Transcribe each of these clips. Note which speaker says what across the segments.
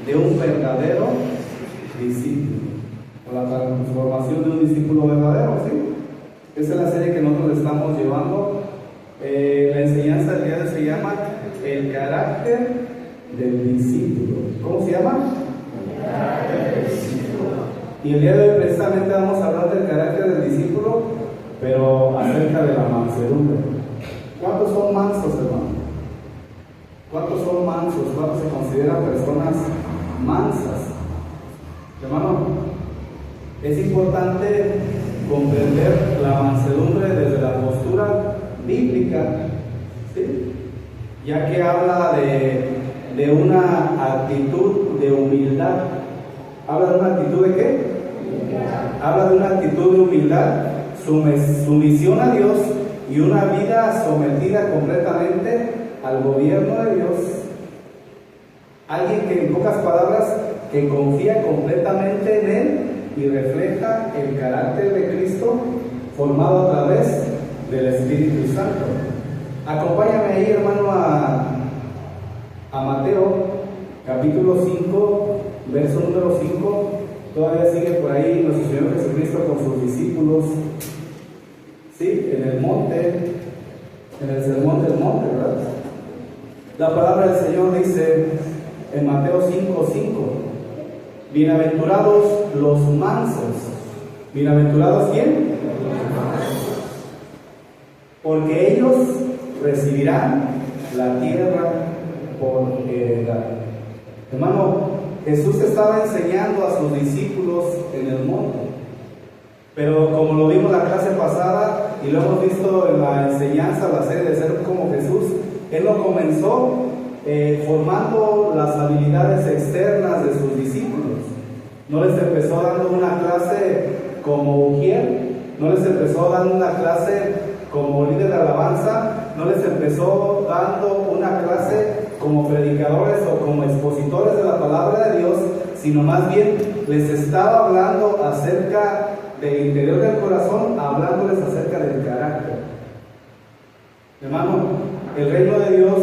Speaker 1: de un verdadero discípulo. O la transformación de un discípulo verdadero, ¿sí? Esa es la serie que nosotros estamos llevando. La enseñanza del día de hoy se llama El carácter del discípulo. ¿Cómo se llama?
Speaker 2: El carácter del discípulo.
Speaker 1: Y el día de hoy precisamente vamos a hablar del carácter del discípulo, pero acerca de la mansedumbre. ¿Cuántos son mansos, hermano? ¿Cuántos son mansos? ¿Cuántos se consideran personas mansas? Hermano, es importante comprender la mansedumbre desde la postura bíblica, ¿sí? Ya que habla de una actitud de humildad. ¿Habla de una actitud de qué? Habla de una actitud de humildad, sumisión a Dios y una vida sometida completamente al gobierno de Dios. Alguien que, en pocas palabras, que confía completamente en Él y refleja el carácter de Cristo formado a través del Espíritu Santo. Acompáñame ahí, hermano, a Mateo, capítulo 5, verso número 5. Todavía sigue por ahí nuestro Señor Jesucristo con sus discípulos, ¿sí? En el monte, en el sermón del monte, ¿verdad? La palabra del Señor dice en Mateo 5:5: bienaventurados los mansos. ¿Bienaventurados quién? Porque ellos recibirán la tierra por heredad. Hermano, Jesús estaba enseñando a sus discípulos en el monte, pero como lo vimos la clase pasada y lo hemos visto en la enseñanza, la serie de ser como Jesús, Él lo comenzó formando las habilidades externas de sus discípulos. No les empezó dando una clase como ujier, no les empezó dando una clase como líder de alabanza, no les empezó dando una clase como predicadores o como expositores de la palabra de Dios, sino más bien les estaba hablando acerca del interior del corazón, hablándoles acerca del carácter. Hermano, el reino de Dios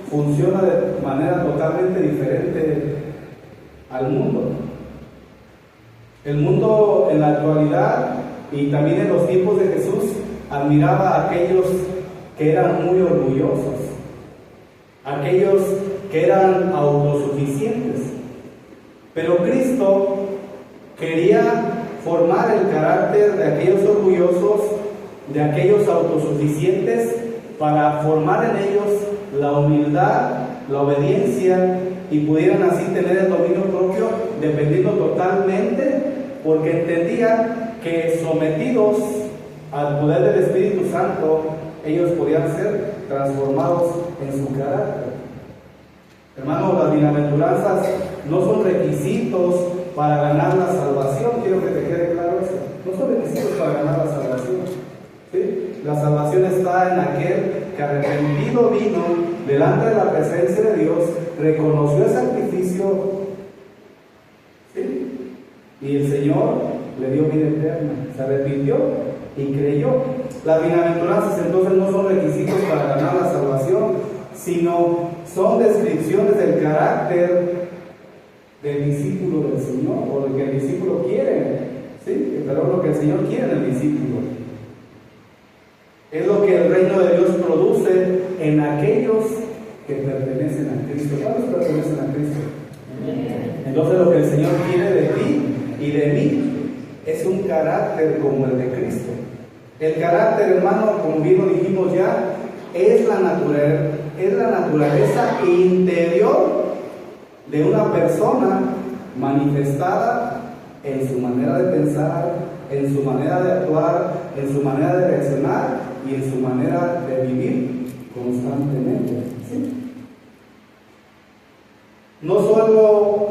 Speaker 1: funciona de manera totalmente diferente al mundo. El mundo en la actualidad y también en los tiempos de Jesús admiraba a aquellos que eran muy orgullosos, aquellos que eran autosuficientes. Pero Cristo quería formar el carácter de aquellos orgullosos, de aquellos autosuficientes, para formar en ellos la humildad, la obediencia, y pudieran así tener el dominio propio, dependiendo totalmente, porque entendían que sometidos al poder del Espíritu Santo, ellos podían ser transformados en su carácter. Hermano, las bienaventuranzas no son requisitos para ganar la salvación. Quiero que te quede claro eso. No son requisitos para ganar la salvación, ¿sí? La salvación está en aquel que arrepentido vino delante de la presencia de Dios, reconoció el sacrificio, ¿sí? Y el Señor le dio vida eterna, se arrepintió y creyó. Las bienaventuranzas entonces no son requisitos para ganar la salvación, sino son descripciones del carácter del discípulo del Señor, o lo que el discípulo quiere, ¿sí? Pero lo que el Señor quiere en el discípulo es lo que el reino de Dios produce en aquellos que pertenecen a Cristo. ¿Cuántos pertenecen a Cristo? Entonces lo que el Señor quiere de ti y de mí es un carácter como el de Cristo. El carácter, hermano, como bien lo dijimos ya, es la naturaleza interior de una persona manifestada en su manera de pensar, en su manera de actuar, en su manera de reaccionar y en su manera de vivir constantemente, ¿sí? No solo,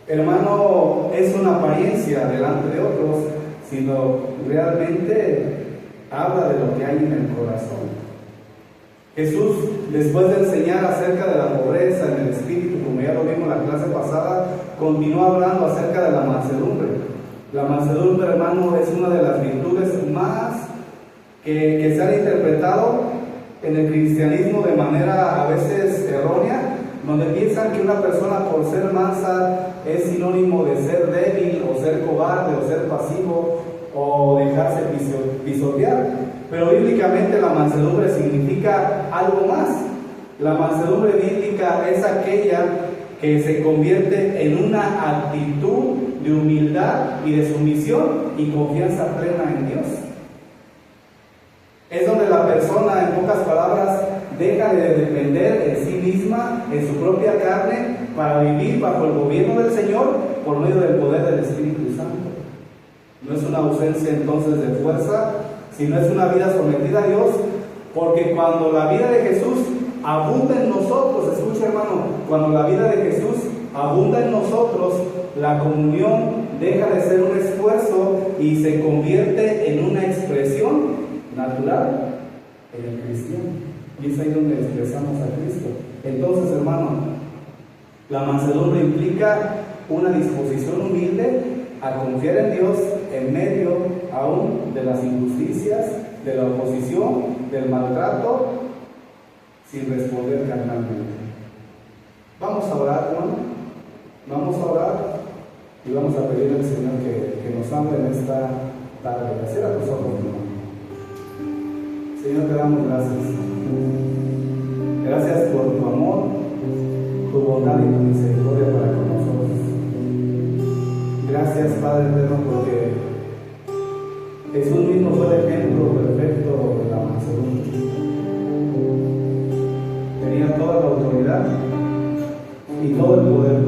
Speaker 1: hermano, es una apariencia delante de otros, sino realmente habla de lo que hay en el corazón. Jesús, después de enseñar acerca de la pobreza en el espíritu, como ya lo vimos en la clase pasada, continuó hablando acerca de la mansedumbre. La mansedumbre, hermano, es una de las virtudes más que se han interpretado en el cristianismo de manera a veces errónea, donde piensan que una persona por ser mansa ser cobarde, o ser pasivo, o dejarse pisotear. Pero bíblicamente la mansedumbre significa algo más. La mansedumbre bíblica es aquella que se convierte en una actitud de humildad y de sumisión y confianza plena en Dios. Es donde la persona, en pocas palabras, deja de depender en sí misma, en su propia carne, para vivir bajo el gobierno del Señor por medio del poder del Espíritu Santo. No es una ausencia entonces de fuerza, sino es una vida sometida a Dios, porque cuando la vida de Jesús abunda en nosotros, escucha hermano, cuando la vida de Jesús abunda en nosotros, la comunión deja de ser un esfuerzo y se convierte en una expresión natural en el cristiano. Y es ahí donde expresamos a Cristo. Entonces, hermano, la mansedumbre implica una disposición humilde a confiar en Dios en medio aún de las injusticias, de la oposición, del maltrato, sin responder carnalmente. Vamos a orar, hermano. Vamos a orar y vamos a pedir al Señor que nos hable en esta tarde. Cierra tus ojos, hermano. Señor, te damos gracias. Gracias por tu amor, tu bondad y tu misericordia para con nosotros. Gracias, Padre eterno, porque Jesús mismo fue el ejemplo perfecto de la mansedumbre. Tenía toda la autoridad y todo el poder.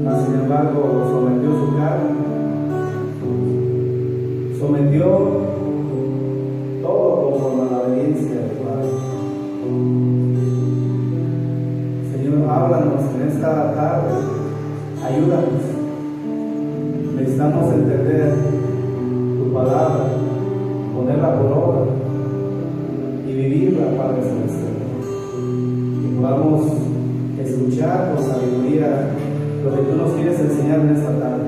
Speaker 1: Mas, sin embargo, sometió su carne, sometió todo conforme a la obediencia del Padre. Señor, háblanos en esta tarde, ayúdanos. Necesitamos entender tu palabra, ponerla por obra y vivirla, Padre Celestial. Que podamos escuchar con sabiduría lo que tú nos quieres enseñar en esta tarde.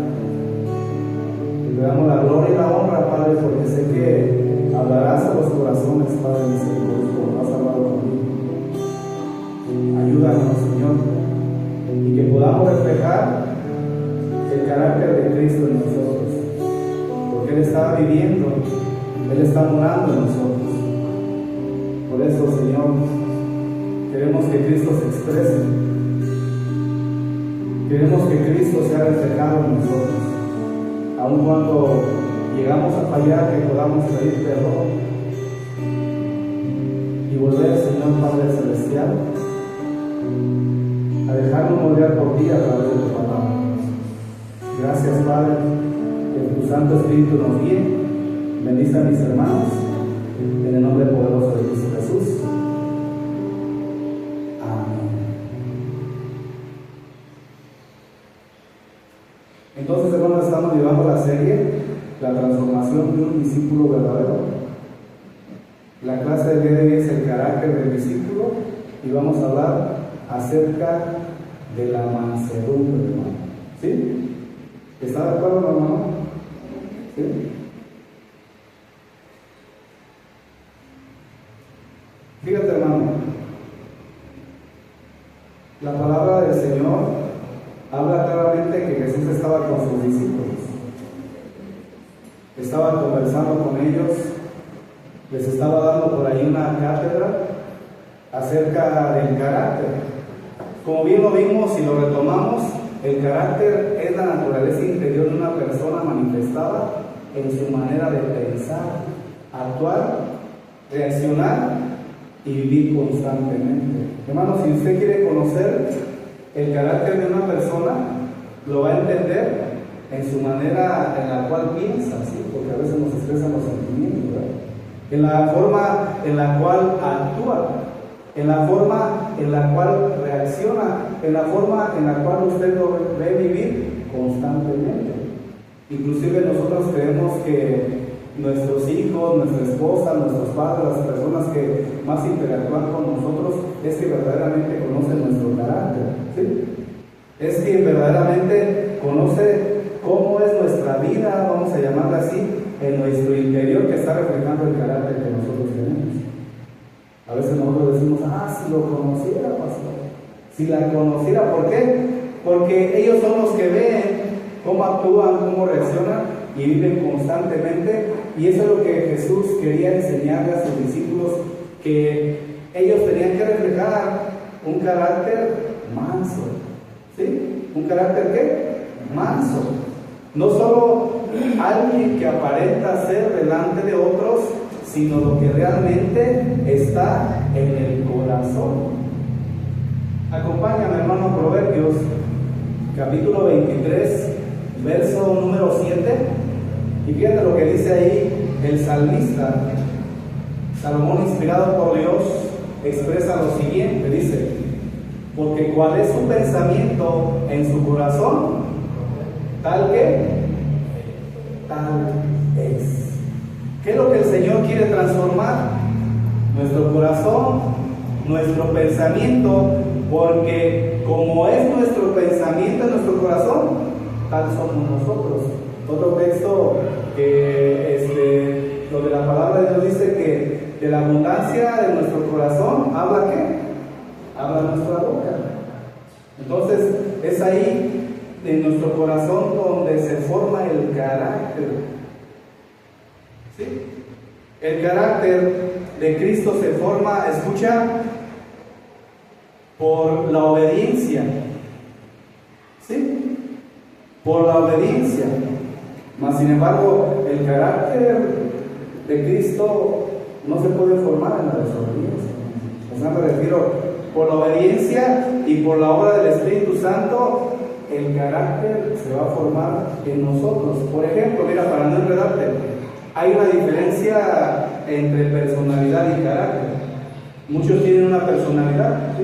Speaker 1: Te damos la gloria y la honra, Padre, porque sé que hablarás a los corazones, Padre misericordioso, como has hablado conmigo. Ayúdanos, Señor, y que podamos reflejar el carácter de Cristo en nosotros, porque Él está viviendo, Él está morando en nosotros. Por eso, Señor, queremos que Cristo se exprese, queremos que Cristo sea reflejado en nosotros. Aun cuando llegamos a fallar, que podamos pedir perdón y volver, Señor Padre Celestial, a dejarnos moldear por ti a través de tu palabra. Gracias, Padre, que tu Santo Espíritu nos guíe. Bendice a mis hermanos, en el nombre poderoso de Cristo Jesús. Amén. Entonces, hermanos, estamos llevando la serie La transformación de un discípulo verdadero. La clase del día de hoy es el carácter del discípulo y vamos a hablar acerca de la mansedumbre, hermano. ¿Sí? ¿Está de acuerdo, hermano? ¿Sí? Fíjate, hermano, la palabra del Señor habla claramente que Jesús estaba con sus discípulos. Estaba conversando con ellos, les estaba dando por ahí una cátedra acerca del carácter. Como bien lo vimos y lo retomamos, el carácter es la naturaleza interior de una persona manifestada en su manera de pensar, actuar, reaccionar y vivir constantemente. Hermano, si usted quiere conocer el carácter de una persona, lo va a entender en su manera en la cual piensa, ¿sí? Porque a veces nos expresan los sentimientos, ¿verdad? En la forma en la cual actúa, en la forma en la cual reacciona, en la forma en la cual usted lo ve vivir constantemente. Inclusive nosotros creemos que nuestros hijos, nuestra esposa, nuestros padres, las personas que más interactúan con nosotros, es que verdaderamente conocen nuestro carácter, ¿sí? Es que verdaderamente conoce cómo es nuestra vida, vamos a llamarla así, en nuestro interior, que está reflejando el carácter que nosotros tenemos. A veces nosotros decimos, si lo conociera, pastor, si la conociera, ¿por qué? Porque ellos son los que ven cómo actúan, cómo reaccionan y viven constantemente. Y eso es lo que Jesús quería enseñarle a sus discípulos, que ellos tenían que reflejar un carácter manso. ¿Sí? ¿Un carácter qué? Manso. No solo alguien que aparenta ser delante de otros, sino lo que realmente está en el corazón. Acompáñame, hermano, a Proverbios, capítulo 23, verso número 7. Y fíjate lo que dice ahí el salmista. Salomón, inspirado por Dios, expresa lo siguiente, dice: porque cuál es su pensamiento en su corazón, tal es. ¿Qué es lo que el Señor quiere transformar? Nuestro corazón, nuestro pensamiento, porque como es nuestro pensamiento en nuestro corazón, tal somos nosotros. Otro texto que lo de la palabra de Dios dice que de la abundancia de nuestro corazón habla ¿qué? Habla nuestra boca. Entonces es ahí en nuestro corazón donde se forma el carácter. ¿Sí? El carácter de Cristo se forma, escucha, por la obediencia. ¿Sí? Por la obediencia. Mas sin embargo, el carácter de Cristo no se puede formar en la desobediencia. O sea, me refiero, por la obediencia y por la obra del Espíritu Santo, el carácter se va a formar en nosotros. Por ejemplo, mira, para no enredarte, hay una diferencia entre personalidad y carácter. Muchos tienen una personalidad, ¿sí?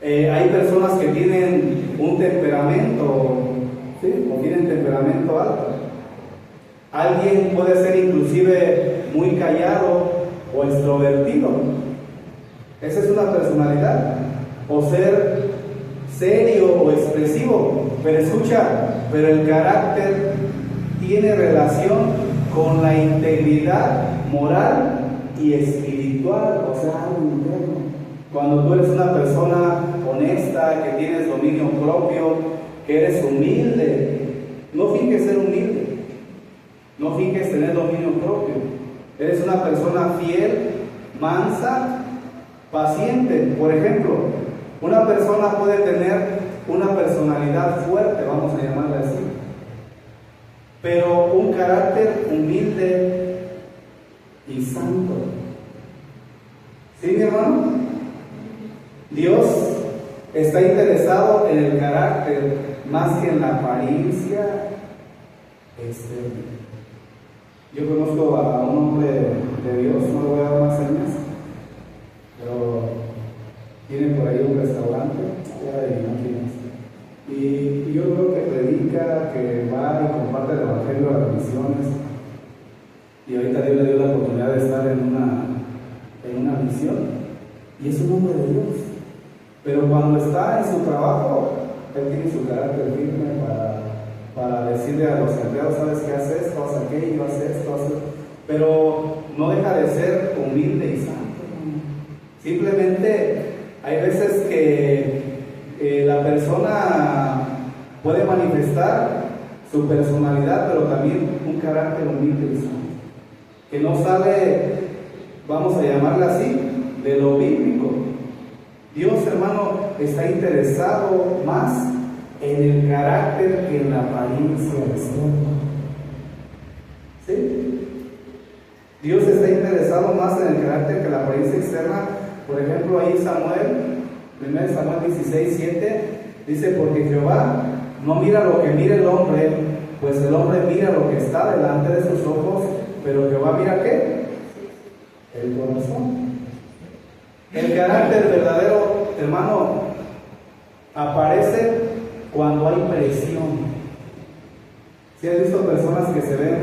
Speaker 1: Hay personas que tienen un temperamento, ¿sí? O tienen temperamento alto. Alguien puede ser inclusive muy callado o extrovertido. Esa es una personalidad. O ser serio o expresivo. Pero escucha, pero el carácter tiene relación con la integridad moral y espiritual, o sea, algo interno. Cuando tú eres una persona honesta, que tienes dominio propio, que eres humilde, no finges ser humilde, no finges tener dominio propio. Eres una persona fiel, mansa, paciente. Por ejemplo, una persona puede tener una personalidad fuerte, vamos a llamarla así, pero un carácter humilde y santo. ¿Sí, mi hermano? Dios está interesado en el carácter más que en la apariencia externa. Yo conozco a un hombre de Dios, no le voy a dar más señas, pero tiene por ahí un restaurante, allá de imágenes. Y yo creo que predica, que va y comparte el evangelio a las misiones. Y ahorita Dios le dio la oportunidad de estar en una misión. Y es un hombre de Dios. Pero cuando está en su trabajo, él tiene su carácter firme para decirle a los empleados: ¿sabes qué? Haz esto, haz aquello, haz esto, haz esto. Pero no deja de ser humilde y santo. Simplemente hay veces que la persona puede manifestar su personalidad, pero también un carácter humilde y santo, que no sale, vamos a llamarla así, de lo bíblico. Dios, hermano, está interesado más en el carácter que en la apariencia externa. ¿Sí? Dios está interesado más en el carácter que en la apariencia externa. Por ejemplo, ahí Samuel, 1 Samuel 16:7, dice: porque Jehová no mira lo que mira el hombre, pues el hombre mira lo que está delante de sus ojos, pero Jehová mira ¿qué? El corazón. El carácter verdadero, hermano, aparece cuando hay presión. Si has visto personas que se ven,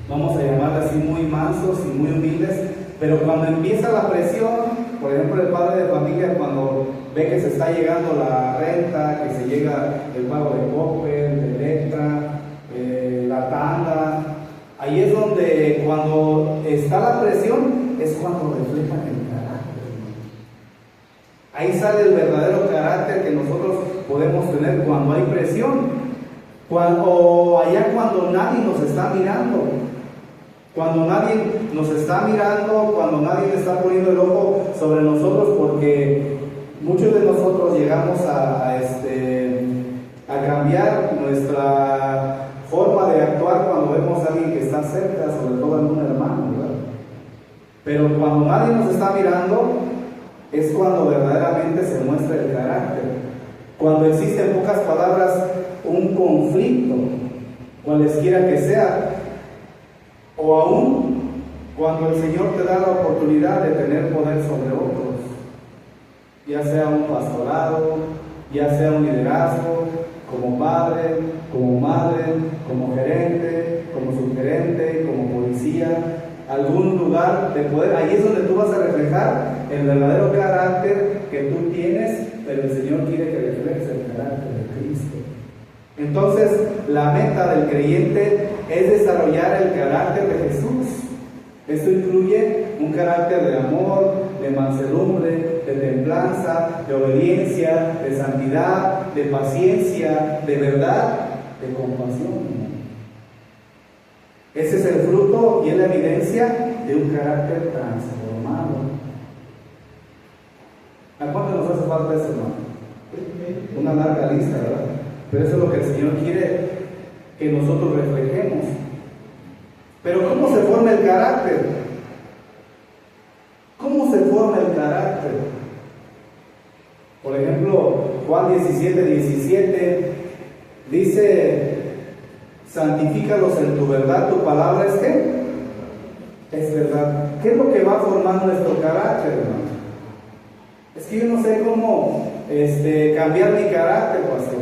Speaker 1: vamos a llamarlas así, muy mansos y muy humildes, pero cuando empieza la presión, por ejemplo, el padre de familia, cuando ve que se está llegando la renta, que se llega el pago de Coppel, de Electra, la tanda, ahí es donde, cuando está la presión, es cuando reflejan el carácter. Ahí sale el verdadero carácter que nosotros podemos tener cuando hay presión. O allá cuando nadie nos está mirando. Cuando nadie nos está mirando, cuando nadie está poniendo el ojo sobre nosotros, porque muchos de nosotros llegamos a cambiar nuestra forma de actuar cuando vemos a alguien que está cerca, sobre todo algún hermano, ¿verdad? Pero cuando nadie nos está mirando, es cuando verdaderamente se muestra el carácter. Cuando existe, en pocas palabras, un conflicto, cualesquiera que sea, o aún cuando el Señor te da la oportunidad de tener poder sobre otros, ya sea un pastorado, ya sea un liderazgo, como padre, como madre, como gerente, como subgerente, como policía, algún lugar de poder. Ahí es donde tú vas a reflejar el verdadero carácter que tú tienes, pero el Señor quiere que reflejes el carácter de Cristo. Entonces, la meta del creyente es desarrollar el carácter de Jesús. Esto incluye un carácter de amor, de mansedumbre, de templanza, de obediencia, de santidad, de paciencia, de verdad, de compasión. Ese es el fruto y es la evidencia de un carácter transformado. ¿A cuánto nos hace falta eso, hermano? Una larga lista, ¿verdad? Pero eso es lo que el Señor quiere que nosotros reflejemos. Pero ¿cómo se forma el carácter? ¿Cómo se forma el carácter? Por ejemplo, Juan 17:17 dice: santifícalos en tu verdad, tu palabra es ¿qué? Es verdad. ¿Qué es lo que va a formar nuestro carácter, hermano? Es que yo no sé cómo cambiar mi carácter, pastor.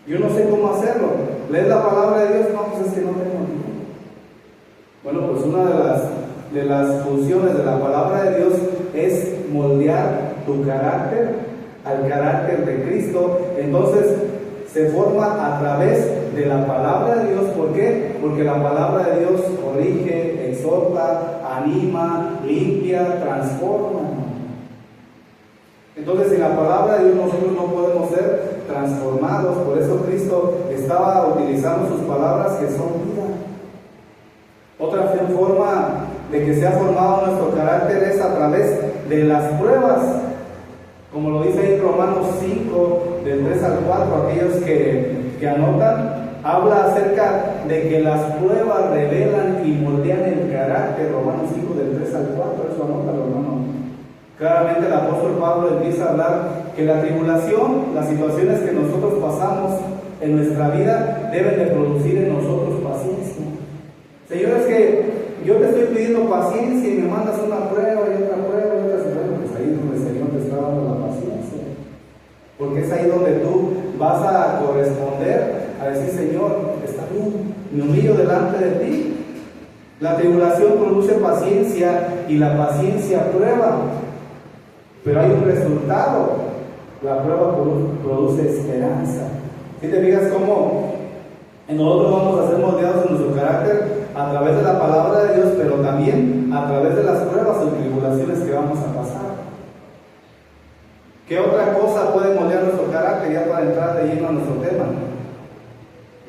Speaker 1: Yo no sé cómo hacerlo. ¿Lees la palabra de Dios? No, pues es que no tengo tiempo. Bueno, pues una de las funciones de la palabra de Dios es moldear tu carácter al carácter de Cristo. Entonces se forma a través de la palabra de Dios. ¿Por qué? Porque la palabra de Dios corrige, exhorta, anima, limpia, transforma. Entonces, sin la palabra de Dios nosotros no podemos ser transformados. Por eso Cristo estaba utilizando sus palabras, que son vida. Otra forma de que se ha formado nuestro carácter es a través de las pruebas. Como lo dice ahí en Romanos 5, del 3 al 4, aquellos que anotan, habla acerca de que las pruebas revelan y moldean el carácter. Romanos 5, del 3 al 4, eso anótalo, hermano. Claramente el apóstol Pablo empieza a hablar que la tribulación, las situaciones que nosotros pasamos en nuestra vida, deben de producir en nosotros paciencia. Señor, es que yo te estoy pidiendo paciencia y me mandas una prueba y otra prueba y otra prueba. Pues ahí es donde el Señor te está dando la paciencia. Porque es ahí donde tú vas a corresponder, a decir: Señor, está bien, me humillo delante de ti. La tribulación produce paciencia y la paciencia prueba. Pero hay un resultado. La prueba produce esperanza. Si te fijas cómo nosotros vamos a ser moldeados en nuestro carácter a través de la palabra de Dios, pero también a través de las pruebas o tribulaciones que vamos a pasar. ¿Qué otra cosa puede moldear nuestro carácter, ya para entrar de lleno a nuestro tema?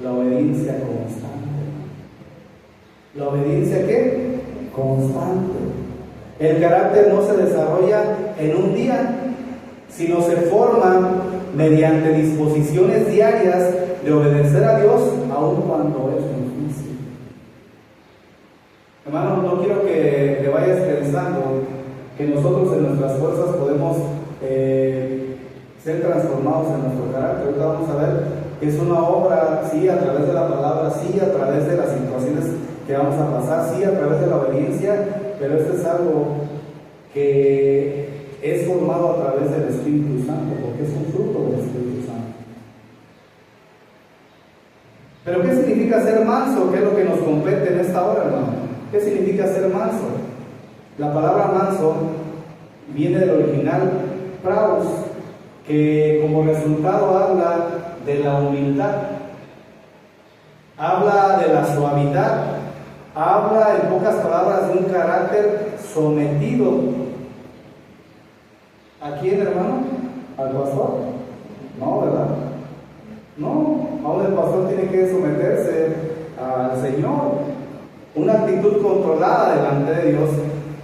Speaker 1: La obediencia constante. ¿La obediencia qué? Constante. El carácter no se desarrolla en un día, sino se forma mediante disposiciones diarias de obedecer a Dios, aun cuando es difícil. Hermano, no quiero que te vayas pensando que nosotros en nuestras fuerzas podemos ser transformados en nuestro carácter. Ahorita vamos a ver que es una obra, sí, a través de la palabra, sí, a través de las situaciones que vamos a pasar, sí, a través de la obediencia, pero esto es algo que es formado a través del Espíritu Santo, porque es un fruto del Espíritu Santo. Pero ¿qué significa ser manso? ¿Qué es lo que nos compete en esta hora, hermano? ¿Qué significa ser manso? La palabra manso viene del original praus, que como resultado habla de la humildad, habla de la suavidad, habla en pocas palabras de un carácter sometido. ¿A quién, hermano? ¿Al pastor? No, ¿verdad? No, aún el pastor tiene que someterse al Señor. Una actitud controlada delante de Dios.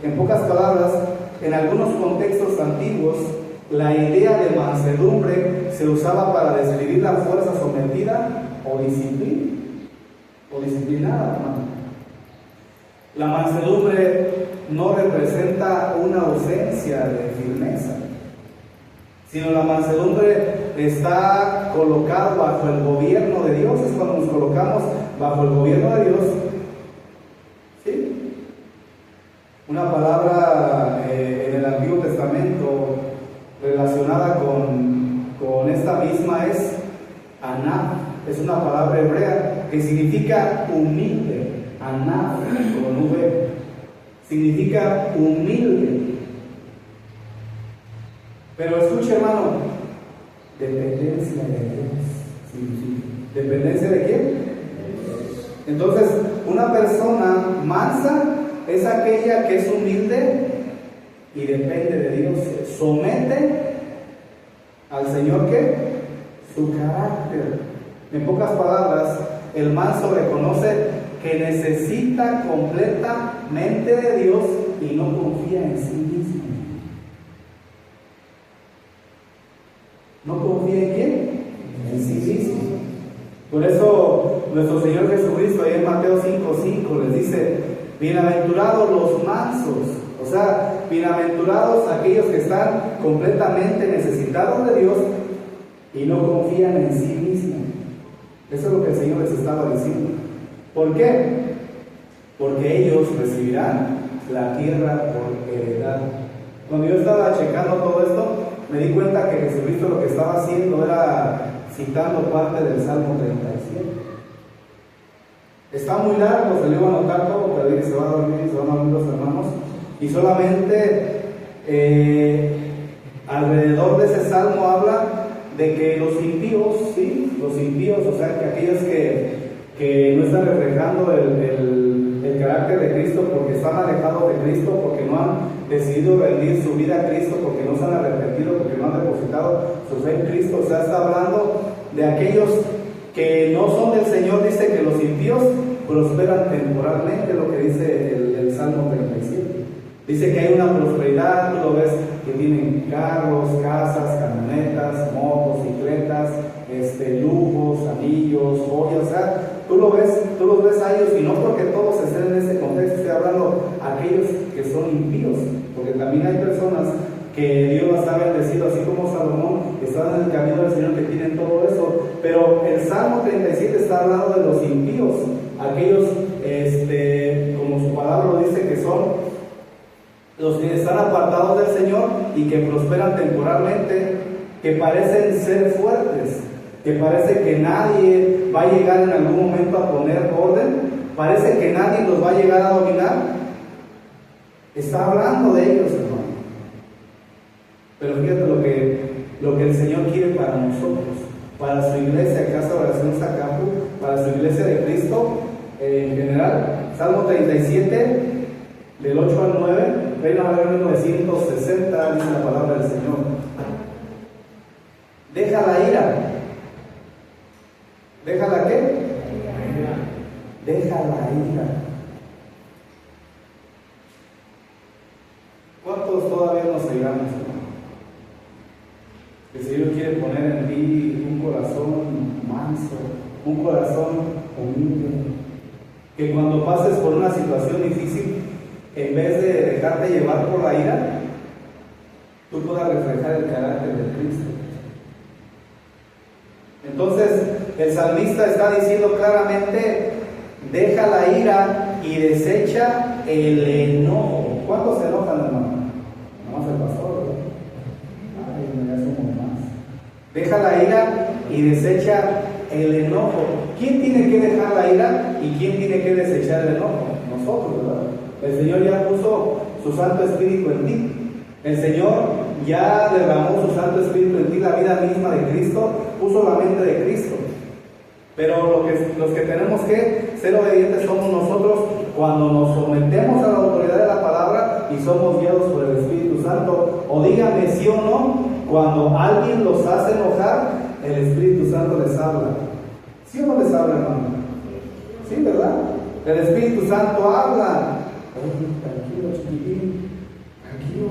Speaker 1: En pocas palabras, en algunos contextos antiguos, la idea de mansedumbre se usaba para describir la fuerza sometida o disciplinada, hermano. La mansedumbre no representa una ausencia de firmeza, sino la mansedumbre está colocada bajo el gobierno de Dios. Es cuando nos colocamos bajo el gobierno de Dios. ¿Sí? Una palabra en el Antiguo Testamento relacionada con esta misma es anaf. Es una palabra hebrea que significa humilde. Anaf, con V, significa humilde. Pero escuche, hermano, dependencia de Dios. Sí. ¿Dependencia de quién? Entonces, una persona mansa es aquella que es humilde y depende de Dios. Somete al Señor, ¿qué? Su carácter. En pocas palabras, el manso reconoce que necesita completamente de Dios y no confía en sí mismo. ¿No confía en quién? En sí mismo. Por eso nuestro Señor Jesucristo, ahí en Mateo 5:5, les dice: bienaventurados los mansos, o sea, bienaventurados aquellos que están completamente necesitados de Dios y no confían en sí mismos. Eso es lo que el Señor les estaba diciendo. ¿Por qué? Porque ellos recibirán la tierra por heredad. Cuando yo estaba checando todo esto, me di cuenta que Jesucristo lo que estaba haciendo era citando parte del Salmo 37. Está muy largo, se le iba a anotar todo, pero ahí se van a dormir los hermanos. Y solamente alrededor de ese salmo habla de que los impíos, ¿sí? Los impíos, o sea, que aquellos que no están reflejando el carácter de Cristo porque están alejados de Cristo, porque no han decidido rendir su vida a Cristo, porque no se han arrepentido, porque no han depositado su fe en Cristo. O sea, está hablando de aquellos que no son del Señor. Dice que los impíos prosperan temporalmente, lo que dice el Salmo 37. Dice que hay una prosperidad, tú lo ves, que tienen carros, casas, camionetas, motocicletas, lujos, anillos, joyas, o sea, tú los ves a ellos, y no porque todos estén en ese contexto, estoy hablando a aquellos que son impíos, porque también hay personas que Dios las ha bendecido, así como Salomón, que están en el camino del Señor, que tienen todo eso. Pero el Salmo 37 está hablando de los impíos, aquellos, como su palabra lo dice, que son los que están apartados del Señor y que prosperan temporalmente, que parecen ser fuertes, que parece que nadie va a llegar en algún momento a poner orden, parece que nadie los va a llegar a dominar. Está hablando de ellos, hermano. Pero fíjate lo que el Señor quiere para nosotros, para su iglesia, Casa de Oración Zacapu, para su iglesia de Cristo en general. Salmo 37, del 8 al 9, Reina Valera 1960, dice la palabra del Señor: deja la ira. ¿Deja la qué? Deja la ira. ¿Cuántos todavía nos airamos, hermano? El Señor quiere poner en ti un corazón manso, un corazón humilde, que cuando pases por una situación difícil, en vez de dejarte llevar por la ira, tú puedas reflejar el carácter de Cristo. Entonces, el salmista está diciendo claramente: deja la ira y desecha el enojo. ¿Cuántos se enojan, hermano? No más el pastor, ¿verdad? Ay, ya somos más. Deja la ira y desecha el enojo. ¿Quién tiene que dejar la ira y quién tiene que desechar el enojo? Nosotros, ¿verdad? El Señor ya puso su Santo Espíritu en ti. El Señor ya derramó su Santo Espíritu en ti, la vida misma de Cristo, puso la mente de Cristo. Pero los que tenemos que ser obedientes somos nosotros cuando nos sometemos a la autoridad de la palabra, y somos guiados por el Espíritu Santo. O dígame sí o no, cuando alguien los hace enojar, el Espíritu Santo les habla. ¿Sí o no les habla, hermano? Sí, ¿verdad? El Espíritu Santo habla. Tranquilo, chiquitín, tranquilo.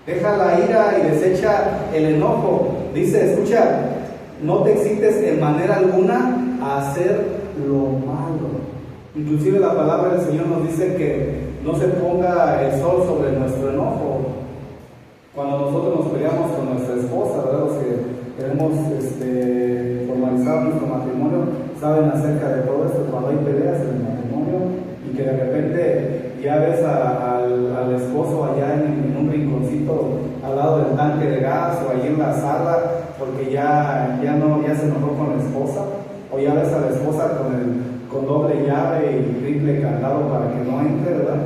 Speaker 1: Deja la ira y desecha el enojo. Dice, escucha, no te excites en manera alguna a hacer lo malo. Inclusive la palabra del Señor nos dice que no se ponga el sol sobre nuestro enojo. Cuando nosotros nos peleamos con nuestra esposa, ¿verdad? Los que queremos formalizar nuestro matrimonio saben acerca de todo esto. Cuando hay peleas en el matrimonio y que de repente ya ves al esposo allá en un rinconcito al lado del tanque de gas o allí en la sala porque ya se enojó con la esposa, o ya ves a la esposa con doble llave y triple candado para que no entre, ¿verdad?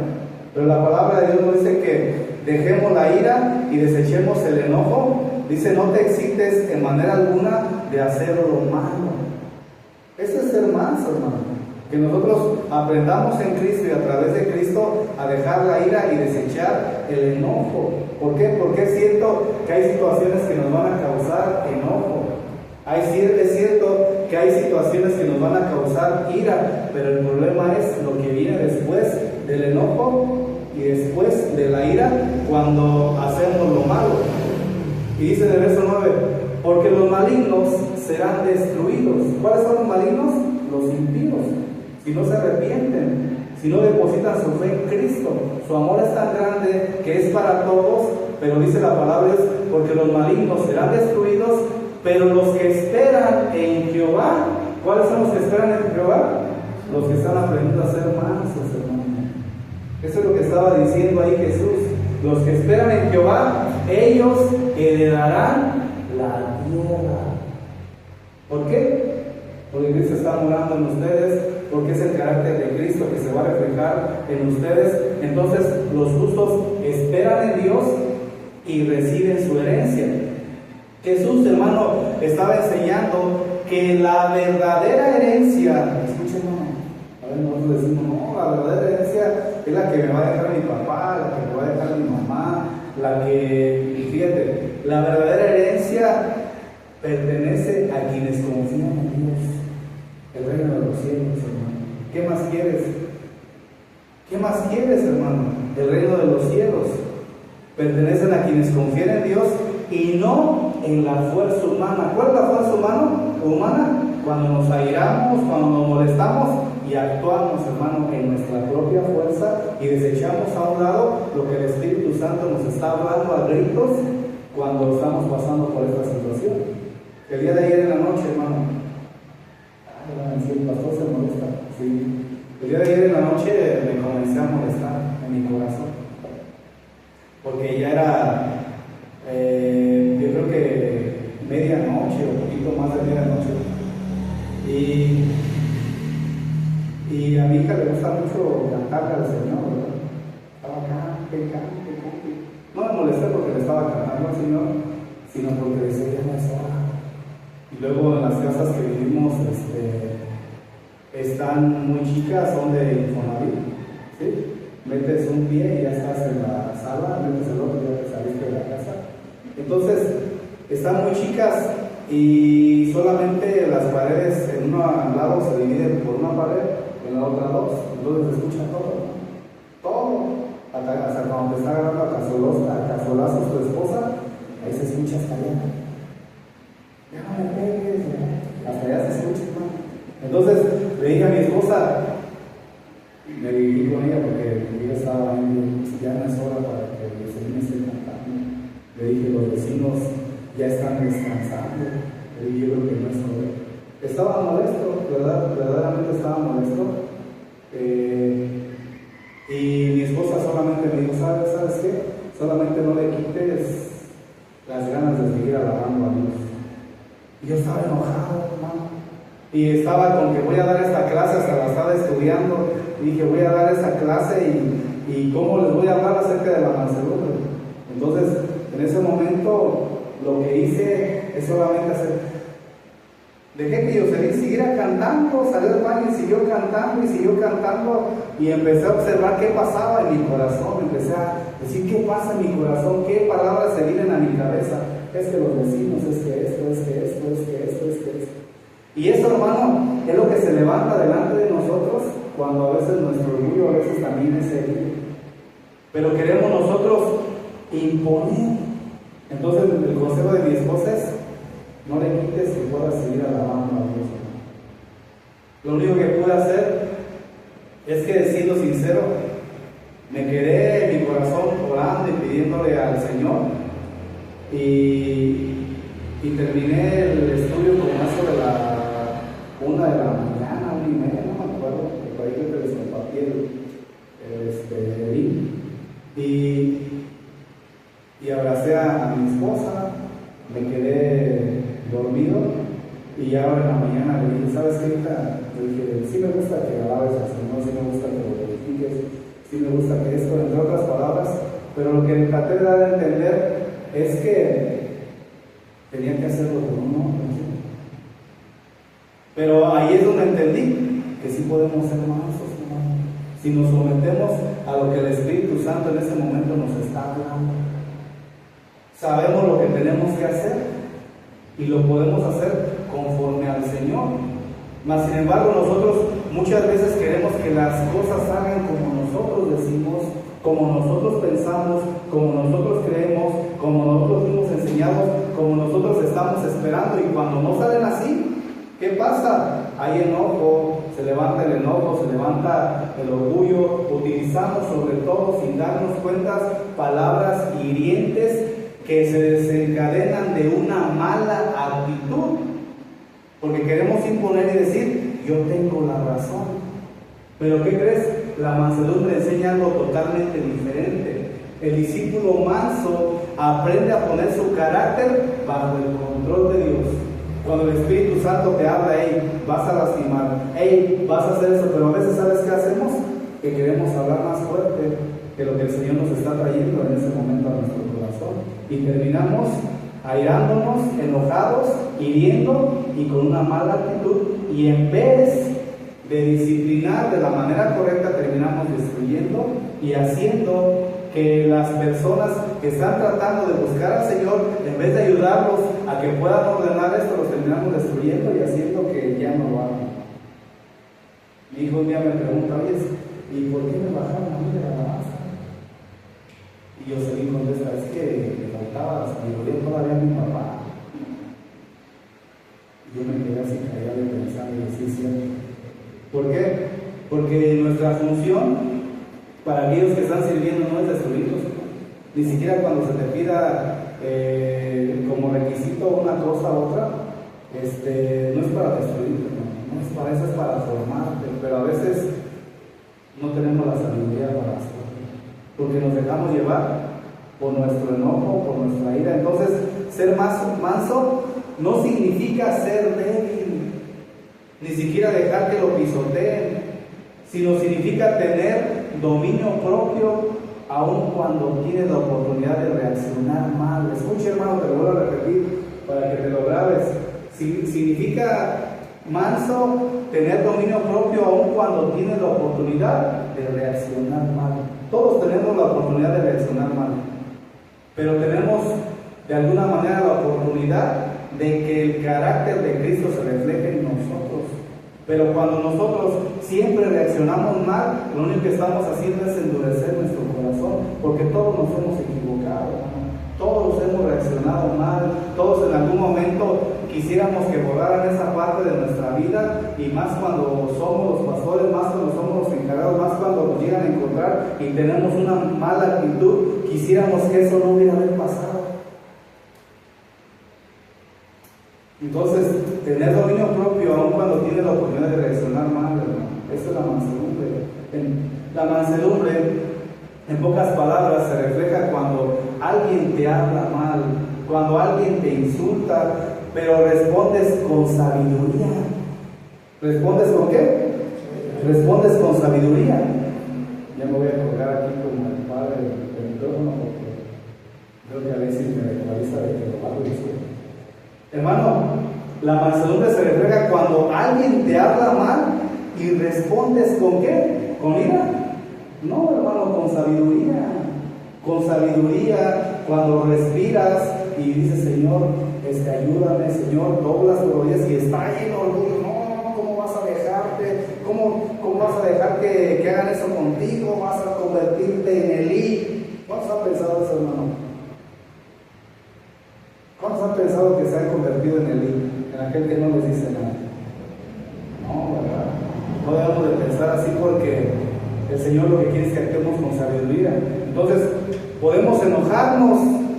Speaker 1: Pero la palabra de Dios nos dice que dejemos la ira y desechemos el enojo. Dice, no te excites en manera alguna de hacer lo malo. Eso es ser manso, hermano. Que nosotros aprendamos en Cristo y a través de Cristo a dejar la ira y desechar el enojo. ¿Por qué? Porque es cierto que hay situaciones que nos van a causar enojo. Es cierto que hay situaciones que nos van a causar ira, pero el problema es lo que viene después del enojo y después de la ira cuando hacemos lo malo. Y dice en el verso 9, porque los malignos serán destruidos. ¿Cuáles son los malignos? Los impíos. Si no se arrepienten, si no depositan su fe en Cristo. Su amor es tan grande que es para todos, pero dice la palabra es porque los malignos serán destruidos, pero los que esperan en Jehová, ¿cuáles son los que esperan en Jehová? Los que están aprendiendo a ser mansos, hermano. Eso es lo que estaba diciendo ahí Jesús. Los que esperan en Jehová, ellos heredarán la tierra. ¿Por qué? Porque Cristo está morando en ustedes, porque es el carácter de Cristo que se va a reflejar en ustedes. Entonces los justos esperan en Dios y reciben su herencia. Jesús, hermano, estaba enseñando que la verdadera herencia, escuchen, a ver, nosotros decimos, no, la verdadera herencia es la que me va a dejar mi papá, la que me va a dejar mi mamá, la que, fíjate, la verdadera herencia pertenece a quienes confían en Dios, el reino de los cielos, hermano. ¿Qué más quieres? ¿Qué más quieres, hermano? El reino de los cielos pertenecen a quienes confían en Dios y no en la fuerza humana. ¿Cuál es la fuerza humana? Cuando nos airamos, cuando nos molestamos y actuamos, hermano, en nuestra propia fuerza y desechamos a un lado lo que el Espíritu Santo nos está hablando a gritos cuando estamos pasando por esta situación. El día de ayer en la noche, hermano, el pastor se molesta. Sí. El día de ayer en la noche me comencé a molestar en mi corazón, porque ya era, yo creo que medianoche o un poquito más de medianoche, y a mi hija le gusta mucho cantarle al Señor, ¿verdad? Estaba cante. No me molesté porque le estaba cantando al Señor, sino porque decía, ya no es hora. Y luego en las casas que vivimos están muy chicas, son de Infonavit, ¿sí? Metes un pie y ya estás en la sala, metes el otro y ya te saliste de la casa. Entonces, están muy chicas y solamente las paredes en un lado se dividen por una pared, en la otra dos. Entonces se escucha todo. Hasta cuando te está agarrando a cazolazos tu esposa, ahí se escucha hasta allá. Ya no me pegues, hasta allá se escucha, hermano. Entonces le dije a mi esposa, me dirigí con ella porque ella estaba viendo, ya no es hora para que el Señor esté cantando. Le dije, los vecinos ya están descansando. Le dije, yo creo que no es hora. Estaba molesto, verdaderamente estaba molesto. Y mi esposa solamente me dijo, ¿sabes qué? Solamente no le quites las ganas de seguir alabando a Dios. Y yo estaba enojado, hermano. Y estaba con que voy a dar esta clase, hasta la estaba estudiando. Y dije, voy a dar esta clase y cómo les voy a hablar acerca de la mansedumbre. Entonces, en ese momento, lo que hice es solamente hacer. Dejé que Yoselín siguiera cantando, salió al baño y siguió cantando, y empecé a observar qué pasaba en mi corazón. Empecé a decir qué pasa en mi corazón, qué palabras se vienen a mi cabeza. Es que los vecinos, es que esto, es que esto, es que esto, es que esto. Y eso, hermano, es lo que se levanta delante de nosotros cuando a veces nuestro orgullo a veces también es herido. Pero queremos nosotros imponer. Entonces el consejo de mi esposa es: no le quites que puedas seguir alabando a Dios. Lo único que pude hacer es que, siendo sincero, me quedé en mi corazón orando y pidiéndole al Señor, y terminé el estudio como eso de la 1 de la mañana, 1:30, no me acuerdo, por ahí que les compartí el link. Y abracé a mi esposa, me quedé dormido, y ya ahora en la mañana le dije: ¿sabes qué, hija? Le dije: sí me gusta que alabes al Señor, sí me gusta que lo glorifiques, sí me gusta que esto, entre otras palabras, pero lo que traté de dar a entender es que tenía que hacerlo con un hombre. Pero ahí es donde entendí que sí podemos ser mansos, hermano, si nos sometemos a lo que el Espíritu Santo en ese momento nos está hablando. Sabemos lo que tenemos que hacer y lo podemos hacer conforme al Señor. Mas sin embargo, nosotros muchas veces queremos que las cosas hagan como nosotros decimos, como nosotros pensamos, como nosotros creemos, como nosotros fuimos enseñados, como nosotros estamos esperando, y cuando no salen así, ¿qué pasa? Hay enojo, se levanta el enojo, se levanta el orgullo. Utilizamos, sobre todo sin darnos cuenta, palabras hirientes que se desencadenan de una mala actitud, porque queremos imponer y decir: yo tengo la razón. Pero ¿qué crees? La mansedumbre enseña algo totalmente diferente. El discípulo manso aprende a poner su carácter bajo el control de Dios. Cuando el Espíritu Santo te habla: hey, vas a lastimar, hey, vas a hacer eso, pero a veces, ¿sabes qué hacemos? Que queremos hablar más fuerte que lo que el Señor nos está trayendo en ese momento a nuestro corazón, y terminamos airándonos, enojados, hiriendo y con una mala actitud, y en vez de disciplinar de la manera correcta, terminamos destruyendo y haciendo que las personas que están tratando de buscar al Señor, en vez de ayudarlos a que puedan ordenar esto, los terminamos destruyendo y haciendo que ya no lo hagan. Mi hijo un día me pregunta: oye, ¿y por qué me bajaron a mí de la alabanza? Y yo se le contesta: es que me faltaba la sabiduría todavía a mi papá. Yo me quedé así callado y pensando, y así cierto. ¿Por qué? Porque nuestra función para aquellos que están sirviendo no es destruirlos. Ni siquiera cuando se te pida como requisito una cosa u otra, no es para destruirte, no es para eso, es para formarte. Pero a veces no tenemos la sabiduría para hacerlo, porque nos dejamos llevar por nuestro enojo, por nuestra ira. Entonces, ser manso no significa ser débil, ni siquiera dejar que lo pisoteen, sino significa tener dominio propio, aun cuando tienes la oportunidad de reaccionar mal. Escucha, hermano, te lo vuelvo a repetir para que te lo grabes. Significa manso tener dominio propio, aun cuando tienes la oportunidad de reaccionar mal. Todos tenemos la oportunidad de reaccionar mal, pero tenemos de alguna manera la oportunidad de que el carácter de Cristo se refleje en nosotros. Pero cuando nosotros siempre reaccionamos mal, lo único que estamos haciendo es endurecer nuestro corazón, porque todos nos hemos equivocado, todos hemos reaccionado mal, todos en algún momento quisiéramos que borraran esa parte de nuestra vida, y más cuando somos los pastores, más cuando somos los encargados, más cuando nos llegan a encontrar y tenemos una mala actitud, quisiéramos que eso no hubiera pasado. Entonces, tener dominio propio aun cuando tienes la oportunidad de reaccionar mal, hermano, eso es la mansedumbre. La mansedumbre, en pocas palabras, se refleja cuando alguien te habla mal, cuando alguien te insulta, pero respondes con sabiduría. ¿Respondes con qué? Respondes con sabiduría. Ya me voy a colgar aquí como el padre del micrófono, porque creo que a veces me recuerda de que lo hago y hermano, la mansedumbre se refleja cuando alguien te habla mal y respondes con qué? ¿Con ira? No, hermano, con sabiduría. Con sabiduría, cuando respiras y dices, Señor, ayúdame, Señor, doblas tus rodillas y está lleno de orgullo. No, ¿cómo vas a dejarte? ¿Cómo vas a dejar que hagan eso contigo? ¿Vas a convertirte en Elí? ¿Cuántos han pensado eso, hermano? ¿Cuántos han pensado que se han convertido en Elí? En aquel que no les dice nada. No, ¿verdad? No debemos de pensar así porque el Señor lo que quiere es que actuemos con sabiduría. Entonces, podemos enojarnos,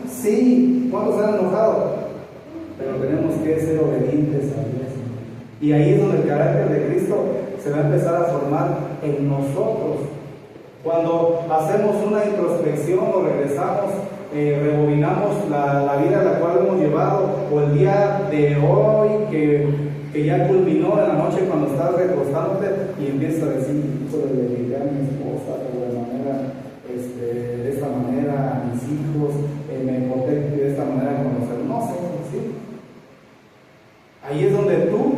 Speaker 1: sí. ¿Cuántos se han enojado? Pero tenemos que ser obedientes a Dios. Y ahí es donde el carácter de Cristo se va a empezar a formar en nosotros. Cuando hacemos una introspección o regresamos, rebobinamos la vida a la cual hemos llevado, o el día de hoy que ya culminó en la noche cuando estás recostándote y empiezas a decir, le diré a mi esposa de esta manera, a mis hijos, me porté de esta manera con los hermanos, ¿sí? Ahí es donde tú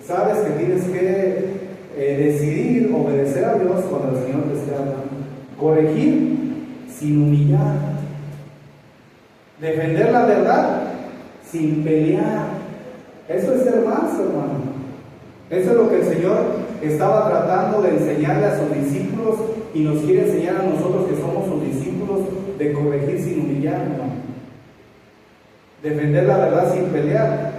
Speaker 1: sabes que tienes que decidir obedecer a Dios cuando el Señor te esté hablando, corregir sin humillar, defender la verdad sin pelear. Eso es ser manso, hermano. Eso es lo que el Señor estaba tratando de enseñarle a sus discípulos y nos quiere enseñar a nosotros que somos sus discípulos, de corregir sin humillar, hermano. Defender la verdad sin pelear.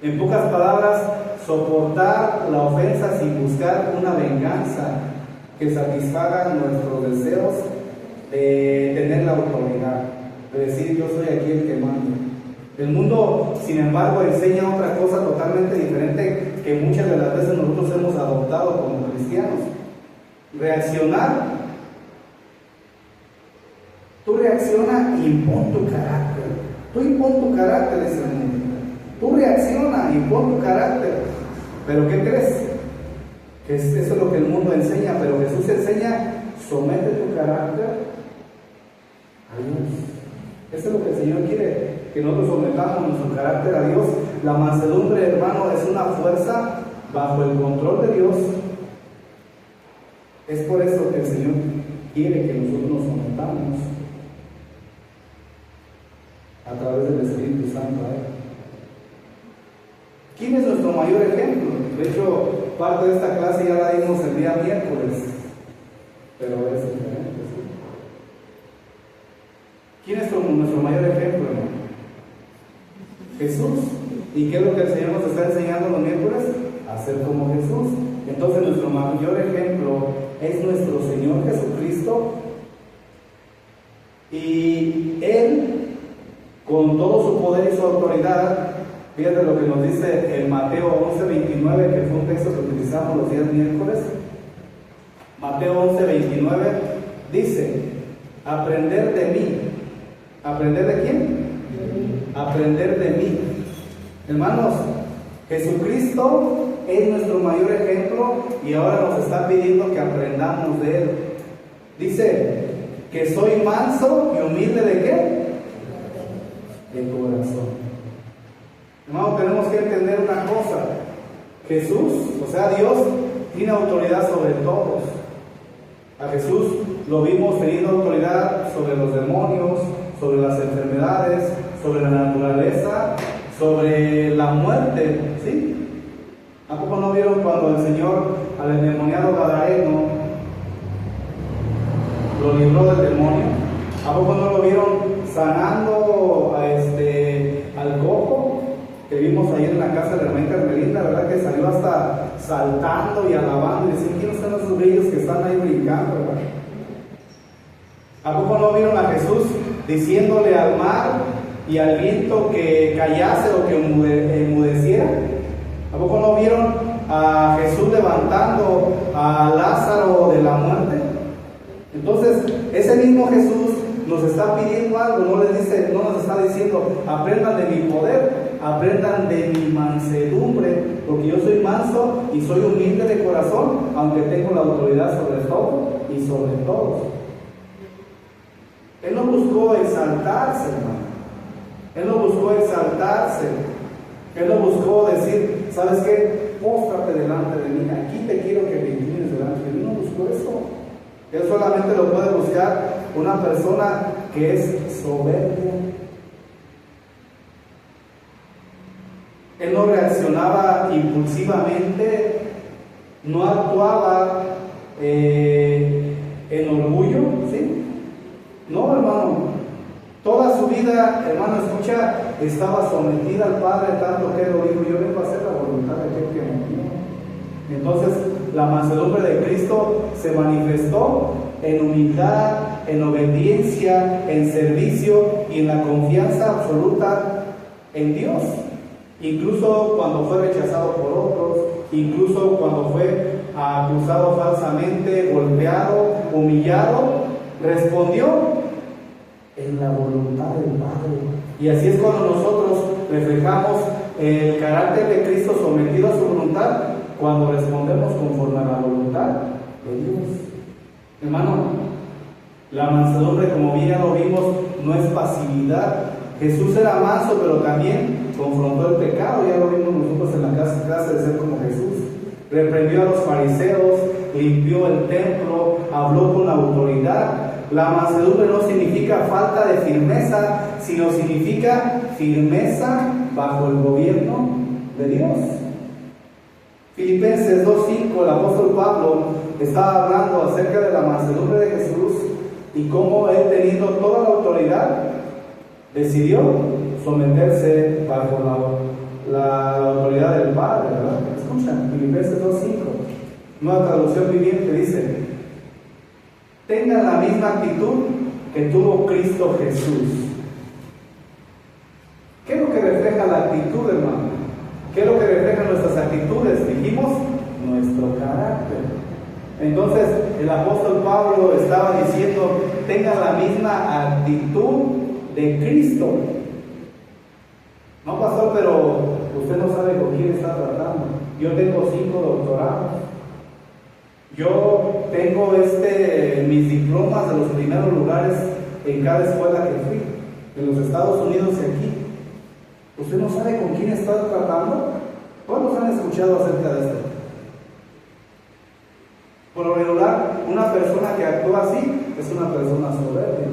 Speaker 1: En pocas palabras, soportar la ofensa sin buscar una venganza que satisfaga nuestros deseos de tener la autoridad, de decir yo soy aquí el que manda. El mundo, sin embargo, enseña otra cosa totalmente diferente que muchas de las veces nosotros hemos adoptado como cristianos. Reaccionar. Tú reacciona y impon tu carácter. Tú impon tu carácter, dice el mundo. Tú reacciona y impon tu carácter. ¿Pero qué crees? Que eso es lo que el mundo enseña, pero Jesús enseña, somete tu carácter a Dios. Eso es lo que el Señor quiere, que nosotros sometamos nuestro carácter a Dios. La mansedumbre, hermano, es una fuerza bajo el control de Dios. Es por eso que el Señor quiere que nosotros nos sometamos a través del Espíritu Santo a Él. ¿Quién es nuestro mayor ejemplo? De hecho, parte de esta clase ya la dimos el día miércoles, pero es diferente, ¿sí? ¿Quién es nuestro mayor ejemplo, hermano? Jesús. ¿Y qué es lo que el Señor nos está enseñando los miércoles? A ser como Jesús. Entonces nuestro mayor ejemplo es nuestro Señor Jesucristo, y Él, con todo su poder y su autoridad, fíjate lo que nos dice en Mateo 11:29, que fue un texto que utilizamos los días miércoles. Mateo 11:29 dice, aprender de mí. ¿Aprender de quién? Aprender de mí. Hermanos, Jesucristo es nuestro mayor ejemplo y ahora nos está pidiendo que aprendamos de Él. Dice que soy manso y humilde ¿de qué? De corazón. Hermano, tenemos que entender una cosa. Jesús, o sea Dios, tiene autoridad sobre todos. A Jesús lo vimos teniendo autoridad sobre los demonios, sobre las enfermedades, sobre la naturaleza, sobre la muerte, ¿sí? ¿A poco no vieron cuando el Señor al endemoniado gadareno lo libró del demonio? ¿A poco no lo vieron sanando al cojo que vimos ayer en la casa de la hermana Carmelita? ¿Verdad que salió hasta saltando y alabando y diciendo, ¿quiénes son esos grillos que están ahí brincando, verdad? ¿A poco no vieron a Jesús diciéndole al mar y al viento que callase o que enmudeciera? ¿A poco no vieron a Jesús levantando a Lázaro de la muerte? Entonces, ese mismo Jesús nos está pidiendo algo, no nos está diciendo, aprendan de mi poder, aprendan de mi mansedumbre, porque yo soy manso y soy humilde de corazón, aunque tengo la autoridad sobre todo y sobre todos. Él no buscó exaltarse, hermano. Él no buscó exaltarse. Él no buscó decir, ¿sabes qué? póstrate delante de mí, aquí te quiero que te inclines delante de mí. No buscó eso. Él solamente lo puede buscar una persona que es soberbia. Él no reaccionaba impulsivamente, no actuaba en orgullo, ¿sí? No, hermano. Toda su vida, hermano, escucha, estaba sometida al Padre, tanto que él lo dijo: yo vengo a hacer la voluntad de aquel que me envió. Entonces, la mansedumbre de Cristo se manifestó en humildad, en obediencia, en servicio y en la confianza absoluta en Dios. Incluso cuando fue rechazado por otros, incluso cuando fue acusado falsamente, golpeado, humillado, respondió en la voluntad del Padre. Y así es cuando nosotros reflejamos el carácter de Cristo sometido a su voluntad, cuando respondemos conforme a la voluntad de Dios. Hermano, la mansedumbre, como bien ya lo vimos, no es pasividad. Jesús era manso, pero también confrontó el pecado. Ya lo vimos nosotros en la clase de ser como Jesús. Reprendió a los fariseos, limpió el templo, habló con autoridad. La mansedumbre no significa falta de firmeza, sino significa firmeza bajo el gobierno de Dios. Filipenses 2:5, el apóstol Pablo estaba hablando acerca de la mansedumbre de Jesús y cómo él, teniendo toda la autoridad, decidió someterse bajo la autoridad del Padre, ¿verdad? Escuchan, Filipenses 2:5, nueva traducción viviente, dice: tengan la misma actitud que tuvo Cristo Jesús. ¿Qué es lo que refleja la actitud, hermano? ¿Qué es lo que refleja nuestras actitudes? Dijimos, nuestro carácter. Entonces, el apóstol Pablo estaba diciendo: tengan la misma actitud de Cristo. No, pastor, pero usted no sabe con quién está tratando. Yo tengo 5 doctorados. Yo tengo mis diplomas de los primeros lugares en cada escuela que fui, en los Estados Unidos y aquí. ¿Usted no sabe con quién está tratando? ¿Cuántos han escuchado acerca de esto? Por lo regular, una persona que actúa así es una persona soberbia,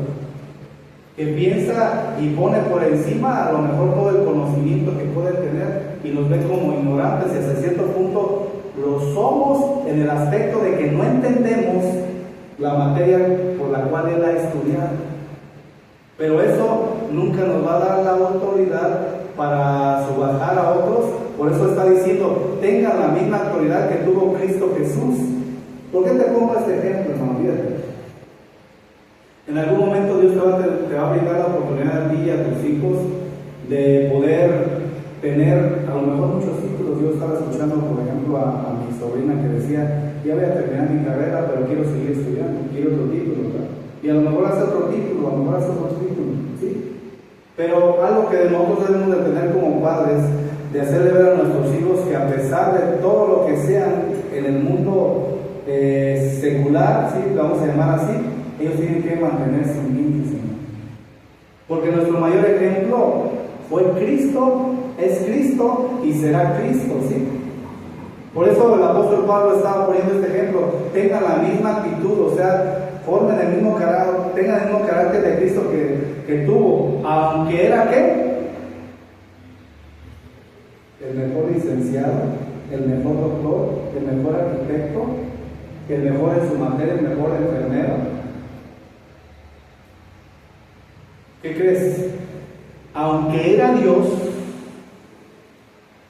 Speaker 1: que piensa y pone por encima a lo mejor todo el conocimiento que puede tener y nos ve como ignorantes, y hasta cierto punto lo somos en el aspecto de que no entendemos la materia por la cual él ha estudiado. Pero eso nunca nos va a dar la autoridad para subajar a otros. Por eso está diciendo: tengan la misma autoridad que tuvo Cristo Jesús. ¿Por qué te pongo este ejemplo, hermano? Fíjate. En algún momento Dios te va a brindar la oportunidad a ti y a tus hijos de poder tener a lo mejor muchos títulos. Yo estaba escuchando, por ejemplo, a mi sobrina que decía: ya voy a terminar mi carrera, pero quiero seguir estudiando, quiero otro título, ¿verdad? Y a lo mejor hace otro título, a lo mejor hace otro título, ¿sí? Pero algo que nosotros debemos de tener como padres, de hacerle ver a nuestros hijos que a pesar de todo lo que sean en el mundo secular, ¿sí? Lo vamos a llamar así, ellos tienen que mantenerse humildes, ¿sí? Porque nuestro mayor ejemplo fue Cristo, es Cristo y será Cristo, ¿sí? Por eso el apóstol Pablo estaba poniendo este ejemplo: tengan la misma actitud, o sea, formen el mismo carácter, tengan el mismo carácter de Cristo que tuvo, aunque era ¿qué? El mejor licenciado, el mejor doctor, el mejor arquitecto, el mejor en su materia, el mejor enfermero. ¿Qué crees? Aunque era Dios,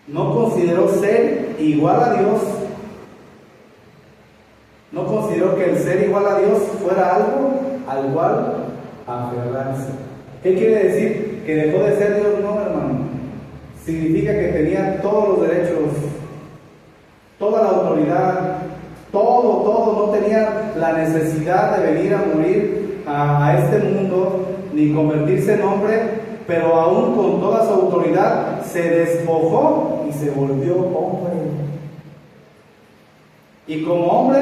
Speaker 1: no consideró ser igual a Dios, no consideró que el ser igual a Dios fuera algo al cual aferrarse. ¿Qué quiere decir? Que dejó de ser Dios. No, hermano. Significa que tenía todos los derechos, toda la autoridad, todo, no tenía la necesidad de venir a morir a este mundo, ni convertirse en hombre, pero aún con toda su autoridad se despojó y se volvió hombre. Y como hombre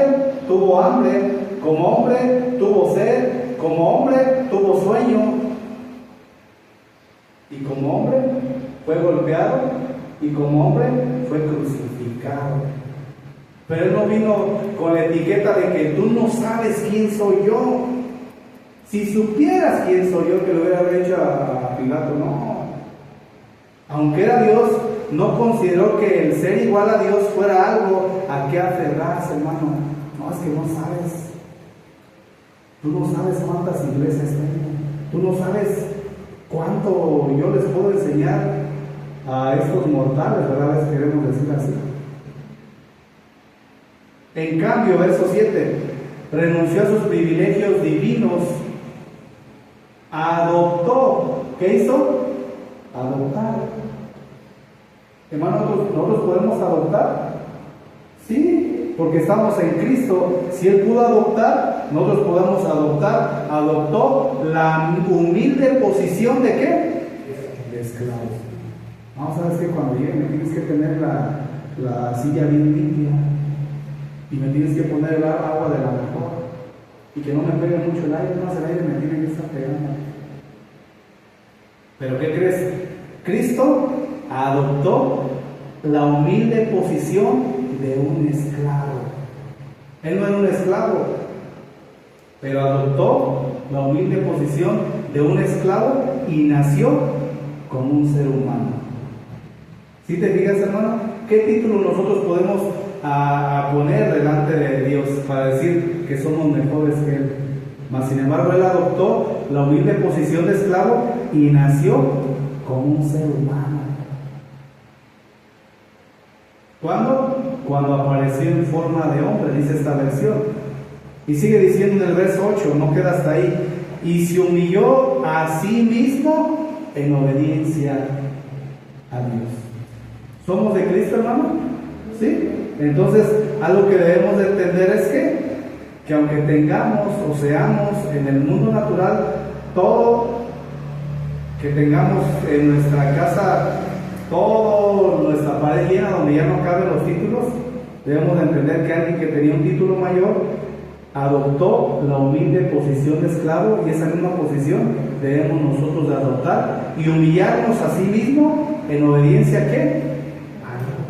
Speaker 1: tuvo hambre, como hombre tuvo sed, como hombre tuvo sueño, y como hombre fue golpeado y como hombre fue crucificado. Pero Él no vino con la etiqueta de que tú no sabes quién soy yo. Si supieras quién soy yo, que lo hubiera dicho a Pilato, no. Aunque era Dios, no consideró que el ser igual a Dios fuera algo a que aferrarse, hermano. No, es que no sabes. Tú no sabes cuántas iglesias tengo. Tú no sabes cuánto yo les puedo enseñar a estos mortales, ¿verdad? A veces queremos decir así. En cambio, verso 7, renunció a sus privilegios divinos, adoptó. ¿Qué hizo? Adoptar. Hermano, ¿nosotros podemos adoptar? Sí, porque estamos en Cristo. Si Él pudo adoptar, nosotros podemos adoptar. Adoptó la humilde posición de ¿qué? De esclavo. Vamos a ver que cuando llegue me tienes que tener la silla bien limpia y me tienes que poner el agua de la mejor y que no me pegue mucho el aire, no, el aire me tiene que estar pegando. ¿Pero qué crees? Cristo adoptó la humilde posición de un esclavo. Él no era un esclavo, pero adoptó la humilde posición de un esclavo y nació como un ser humano. ¿Sí te fijas, hermano? ¿Qué título nosotros podemos poner delante de Dios para decir que somos mejores que Él? Mas sin embargo, Él adoptó la humilde posición de esclavo y nació como un ser humano. ¿Cuándo? Cuando apareció en forma de hombre, dice esta versión. Y sigue diciendo en el verso 8, no queda hasta ahí. Y se humilló a sí mismo en obediencia a Dios. ¿Somos de Cristo, hermano? ¿Sí? Entonces, algo que debemos de entender es que aunque tengamos o seamos en el mundo natural todo, que tengamos en nuestra casa toda nuestra pared llena donde ya no caben los títulos, debemos de entender que alguien que tenía un título mayor adoptó la humilde posición de esclavo, y esa misma posición debemos nosotros de adoptar y humillarnos a sí mismo en obediencia ¿a qué? A Dios.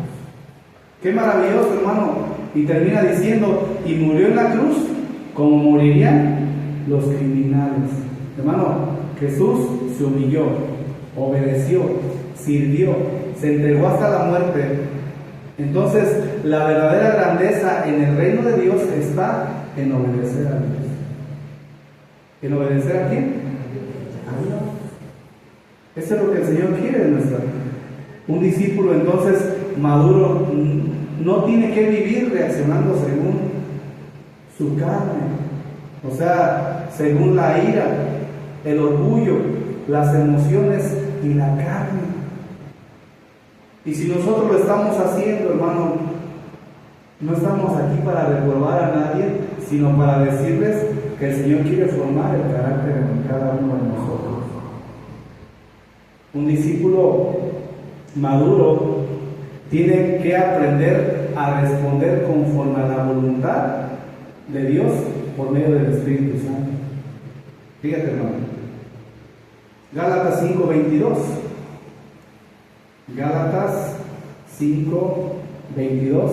Speaker 1: Qué maravilloso, hermano. Y termina diciendo, y murió en la cruz como morirían los criminales. Hermano, Jesús se humilló, obedeció, sirvió, se entregó hasta la muerte. Entonces, la verdadera grandeza en el reino de Dios está en obedecer a Dios. ¿En obedecer a quién? A Dios. Eso es lo que el Señor quiere de nuestra vida. Un discípulo entonces maduro no tiene que vivir reaccionando según su carne, o sea, según la ira, el orgullo, las emociones y la carne. Y si nosotros lo estamos haciendo, hermano, no estamos aquí para reprobar a nadie, sino para decirles que el Señor quiere formar el carácter en cada uno de nosotros. Un discípulo maduro tiene que aprender a responder conforme a la voluntad de Dios por medio del Espíritu Santo. Fíjate, hermano. Gálatas 5:22. Gálatas 5:22.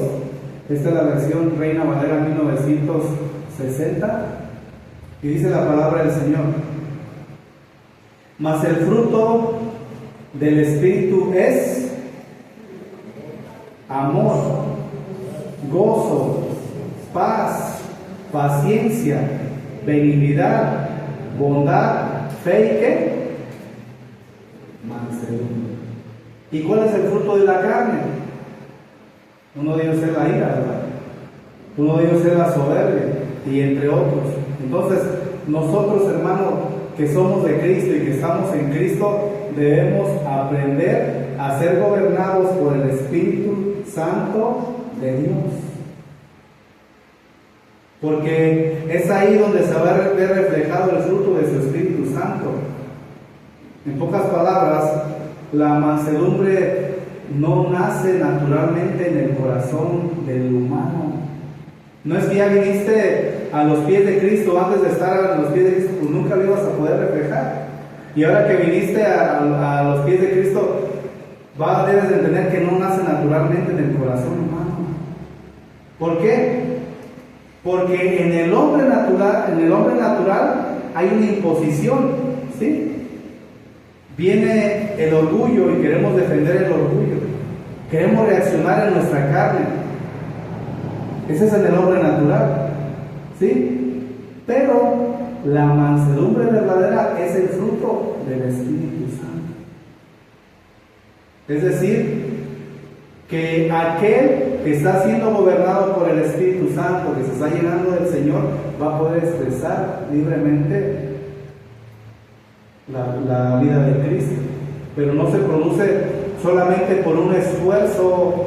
Speaker 1: Esta es la versión Reina Valera 1960. Y dice la palabra del Señor: mas el fruto del Espíritu es amor, gozo, paz, paciencia, benignidad, bondad, fe y ¿qué? Mansedumbre. ¿Y cuál es el fruto de la carne? Uno de ellos es la ira, ¿verdad? Uno de ellos es la soberbia, y entre otros. Entonces, nosotros, hermanos, que somos de Cristo y que estamos en Cristo, debemos aprender a ser gobernados por el Espíritu Santo de Dios. Porque es ahí donde se va a ver reflejado el fruto de su Espíritu Santo. En pocas palabras, la mansedumbre no nace naturalmente en el corazón del humano. No es que ya viniste a los pies de Cristo, antes de estar a los pies de Cristo, pues nunca lo ibas a poder reflejar. Y ahora que viniste a los pies de Cristo, debes de entender que no nace naturalmente en el corazón humano. ¿Por qué? Porque en el hombre natural hay una imposición, ¿sí? Viene el orgullo y queremos defender el orgullo. Queremos reaccionar en nuestra carne. Ese es en el hombre natural, ¿sí? Pero la mansedumbre verdadera es el fruto del Espíritu Santo. Es decir, que aquel que está siendo gobernado por el Espíritu Santo, que se está llenando del Señor, va a poder expresar libremente la vida de Cristo. Pero no se produce solamente por un esfuerzo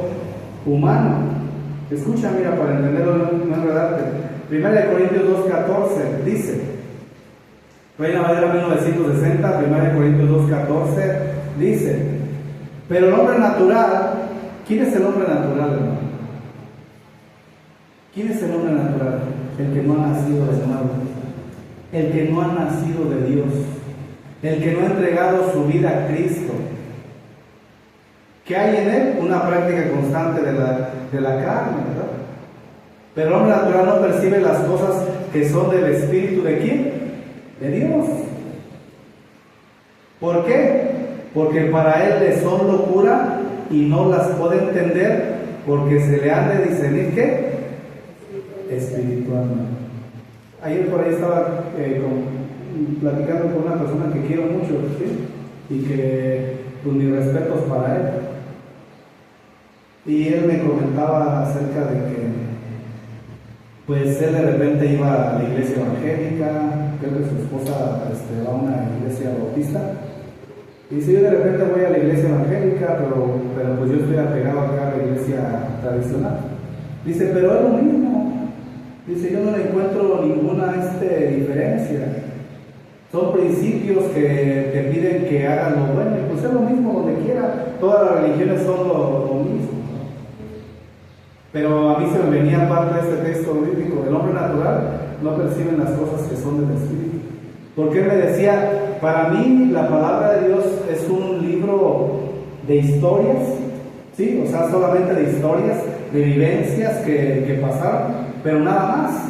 Speaker 1: humano. Escucha, mira, para entenderlo, no enredarte. 1 Corintios 2:14 dice, Reina Valera 1960, 1 Corintios 2:14 dice, pero el hombre natural, ¿quién es el hombre natural, hermano? ¿Quién es el hombre natural? El que no ha nacido de nuevo, el que no ha nacido de Dios, el que no ha entregado su vida a Cristo. ¿Qué hay en él? Una práctica constante de la carne, ¿verdad? Pero el hombre natural no percibe las cosas que son del Espíritu ¿de quién? De Dios. ¿Por qué? Porque para él le son locura y no las puede entender porque se le han de discernir ¿qué? Espiritualmente. Ayer por ahí estaba platicando con una persona que quiero mucho, ¿sí? Y que pues mis respetos para él. Y él me comentaba acerca de que pues él de repente iba a la iglesia evangélica, creo que su esposa va a una iglesia bautista. Y dice, yo de repente voy a la iglesia evangélica, pero pues yo estoy apegado acá a la iglesia tradicional. Dice, pero es lo mismo. Dice, yo no le encuentro ninguna diferencia. Son principios que te piden que hagas lo bueno, y pues es lo mismo donde quiera. Todas las religiones son lo mismo. Pero a mí se me venía parte de este texto bíblico. El hombre natural no percibe las cosas que son del Espíritu. Porque él me decía, para mí la palabra de Dios es un libro de historias, ¿sí? O sea, solamente de historias, de vivencias que pasaron, pero nada más.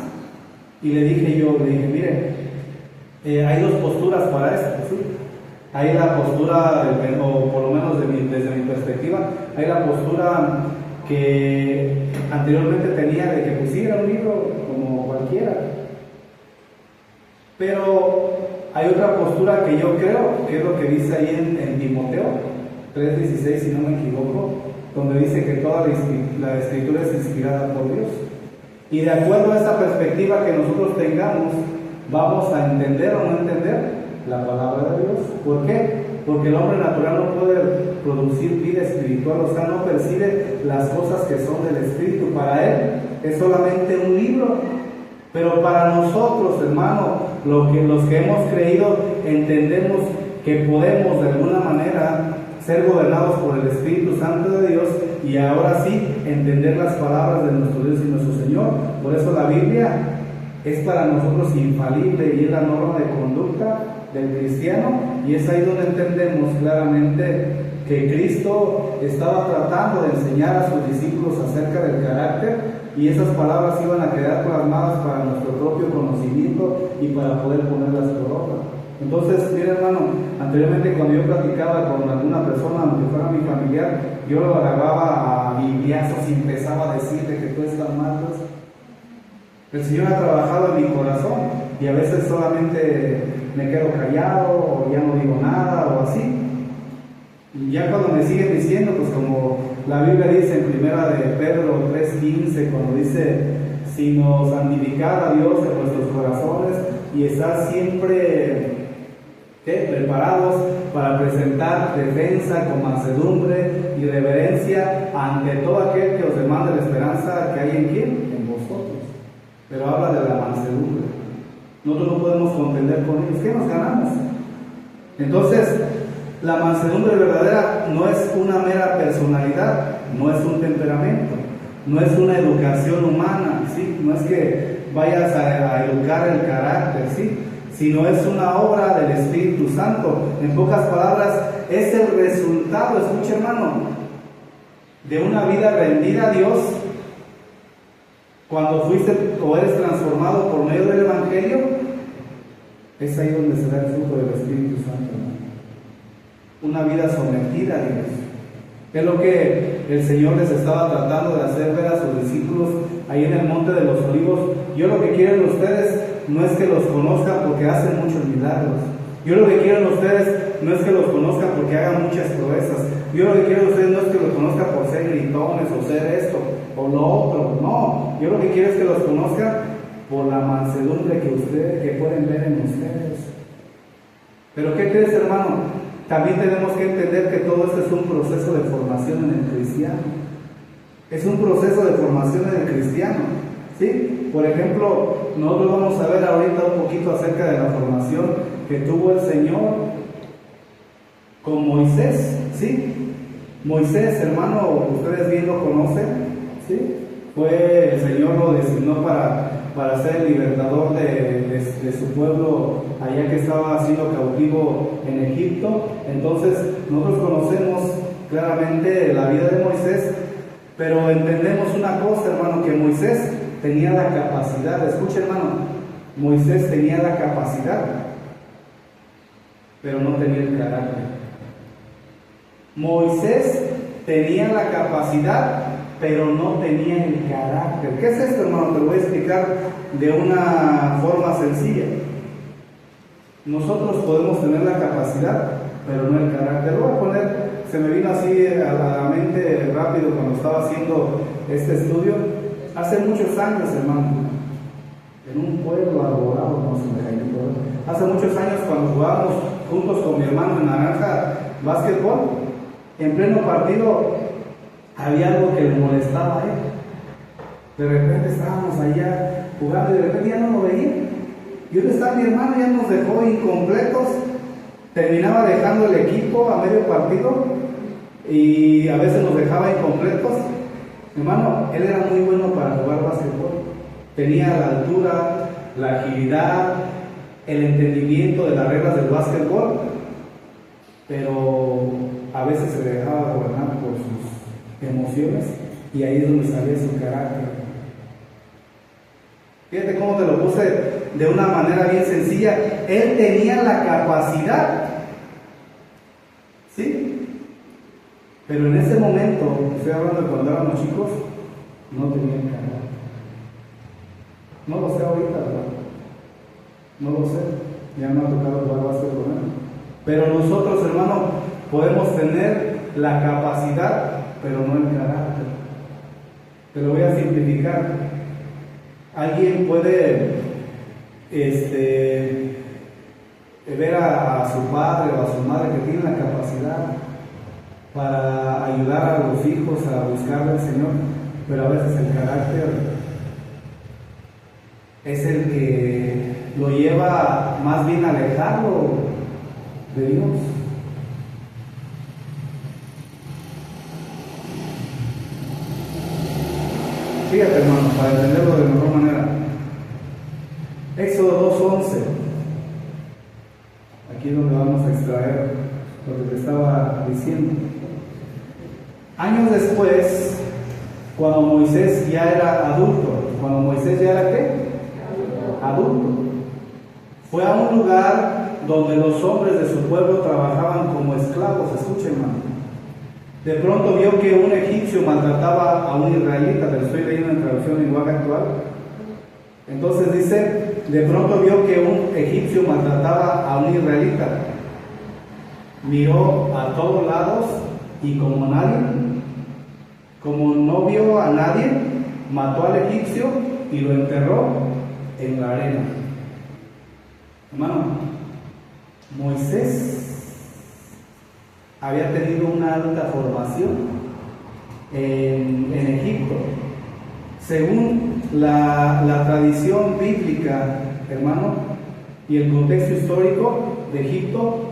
Speaker 1: Y le dije, mire, hay dos posturas para esto, ¿sí? Hay la postura, o por lo menos desde mi perspectiva, hay la postura que anteriormente tenía de que pues sí, era un libro como cualquiera. Pero hay otra postura que yo creo, que es lo que dice ahí en Timoteo 3:16, si no me equivoco, donde dice que toda la escritura es inspirada por Dios. Y de acuerdo a esa perspectiva que nosotros tengamos, vamos a entender o no entender la palabra de Dios. ¿Por qué? Porque el hombre natural no puede producir vida espiritual, o sea, no percibe las cosas que son del Espíritu. Para él es solamente un libro. Pero para nosotros, hermano, los que hemos creído, entendemos que podemos de alguna manera ser gobernados por el Espíritu Santo de Dios y ahora sí entender las palabras de nuestro Dios y nuestro Señor. Por eso la Biblia es para nosotros infalible y es la norma de conducta del cristiano, y es ahí donde entendemos claramente que Cristo estaba tratando de enseñar a sus discípulos acerca del carácter, y esas palabras iban a quedar plasmadas para nuestro propio conocimiento y para poder ponerlas por obra. Entonces, mira, hermano, anteriormente cuando yo platicaba con alguna persona, aunque fuera mi familiar, yo lo agarraba a bibliazos y empezaba a decirle que tú estás mal. El Señor ha trabajado en mi corazón y a veces solamente me quedo callado o ya no digo nada o así. Y ya cuando me siguen diciendo, pues como la Biblia dice en primera de Pedro 3:15, cuando dice, sino santificad a Dios en vuestros corazones y estar siempre preparados para presentar defensa con mansedumbre y reverencia ante todo aquel que os demande la esperanza que hay en quién, en vosotros. Pero habla de la mansedumbre. Nosotros no podemos contender con ellos. ¿Qué nos ganamos? Entonces, la mansedumbre verdadera no es una mera personalidad, no es un temperamento, no es una educación humana, ¿sí? No es que vayas a educar el carácter, ¿sí? Sino es una obra del Espíritu Santo. En pocas palabras, es el resultado, escucha hermano, de una vida rendida a Dios, cuando fuiste o eres transformado por medio del Evangelio, es ahí donde se da el fruto del Espíritu Santo, hermano. Una vida sometida a Dios. Es lo que el Señor les estaba tratando de hacer ver a sus discípulos ahí en el Monte de los Olivos. Yo lo que quiero de ustedes no es que los conozcan porque hacen muchos milagros. Yo lo que quiero de ustedes no es que los conozcan porque hagan muchas proezas. Yo lo que quiero de ustedes no es que los conozcan por ser gritones o ser esto o lo otro. No, yo lo que quiero es que los conozcan por la mansedumbre que pueden ver en ustedes. Pero ¿qué crees, hermano? También tenemos que entender que todo esto es un proceso de formación en el cristiano. Es un proceso de formación en el cristiano, ¿sí? Por ejemplo, nosotros vamos a ver ahorita un poquito acerca de la formación que tuvo el Señor con Moisés, ¿sí? Moisés, hermano, ustedes bien lo conocen, ¿sí? El Señor lo designó para ser el libertador de su pueblo allá que estaba siendo cautivo en Egipto. Entonces nosotros conocemos claramente la vida de Moisés, pero entendemos una cosa, hermano, que Moisés tenía la capacidad, escucha hermano, Moisés tenía la capacidad, pero no tenía el carácter. Moisés tenía la capacidad, pero no tenía el carácter. ¿Qué es esto, hermano? Te lo voy a explicar de una forma sencilla. Nosotros podemos tener la capacidad, pero no el carácter. Lo voy a poner, se me vino así a la mente rápido cuando estaba haciendo este estudio. Hace muchos años, hermano, en un pueblo arborado, no se me cayó un pueblo. Hace muchos años cuando jugábamos juntos con mi hermano en Naranja básquetbol, en pleno partido había algo que le molestaba a él. De repente estábamos allá jugando y de repente ya no lo veía. Y donde está mi hermano, ya nos dejó incompletos. Terminaba dejando el equipo a medio partido y a veces nos dejaba incompletos. Hermano, él era muy bueno para jugar básquetbol. Tenía la altura, la agilidad, el entendimiento de las reglas del básquetbol, pero a veces se dejaba gobernar por sus emociones y ahí es donde salía su carácter. Fíjate cómo te lo puse de una manera bien sencilla. Él tenía la capacidad, ¿sí? Pero en ese momento, estoy hablando de cuando éramos chicos, no tenía el carácter. No lo sé ahorita, ¿verdad? No lo sé, ya me ha tocado jugar básquetbol con él. Pero nosotros, hermanos, podemos tener la capacidad, pero no el carácter. Te lo voy a simplificar. Alguien puede ver a su padre o a su madre que tiene la capacidad para ayudar a los hijos a buscar al Señor, pero a veces el carácter es el que lo lleva más bien a alejarlo de Dios. Fíjate, hermano, para entenderlo de mejor manera. Éxodo 2:11. Aquí es donde vamos a extraer lo que te estaba diciendo. Años después, cuando Moisés ya era adulto, ¿qué? Adulto. Fue a un lugar donde los hombres de su pueblo trabajaban como esclavos. Escuchen, hermano. De pronto vio que un egipcio maltrataba a un israelita. Te lo estoy leyendo en traducción lenguaje actual. Entonces dice, de pronto vio que un egipcio maltrataba a un israelita. Miró a todos lados y como no vio a nadie, mató al egipcio y lo enterró en la arena. Hermano, Moisés había tenido una alta formación en Egipto. Según la tradición bíblica, hermano, y el contexto histórico de Egipto,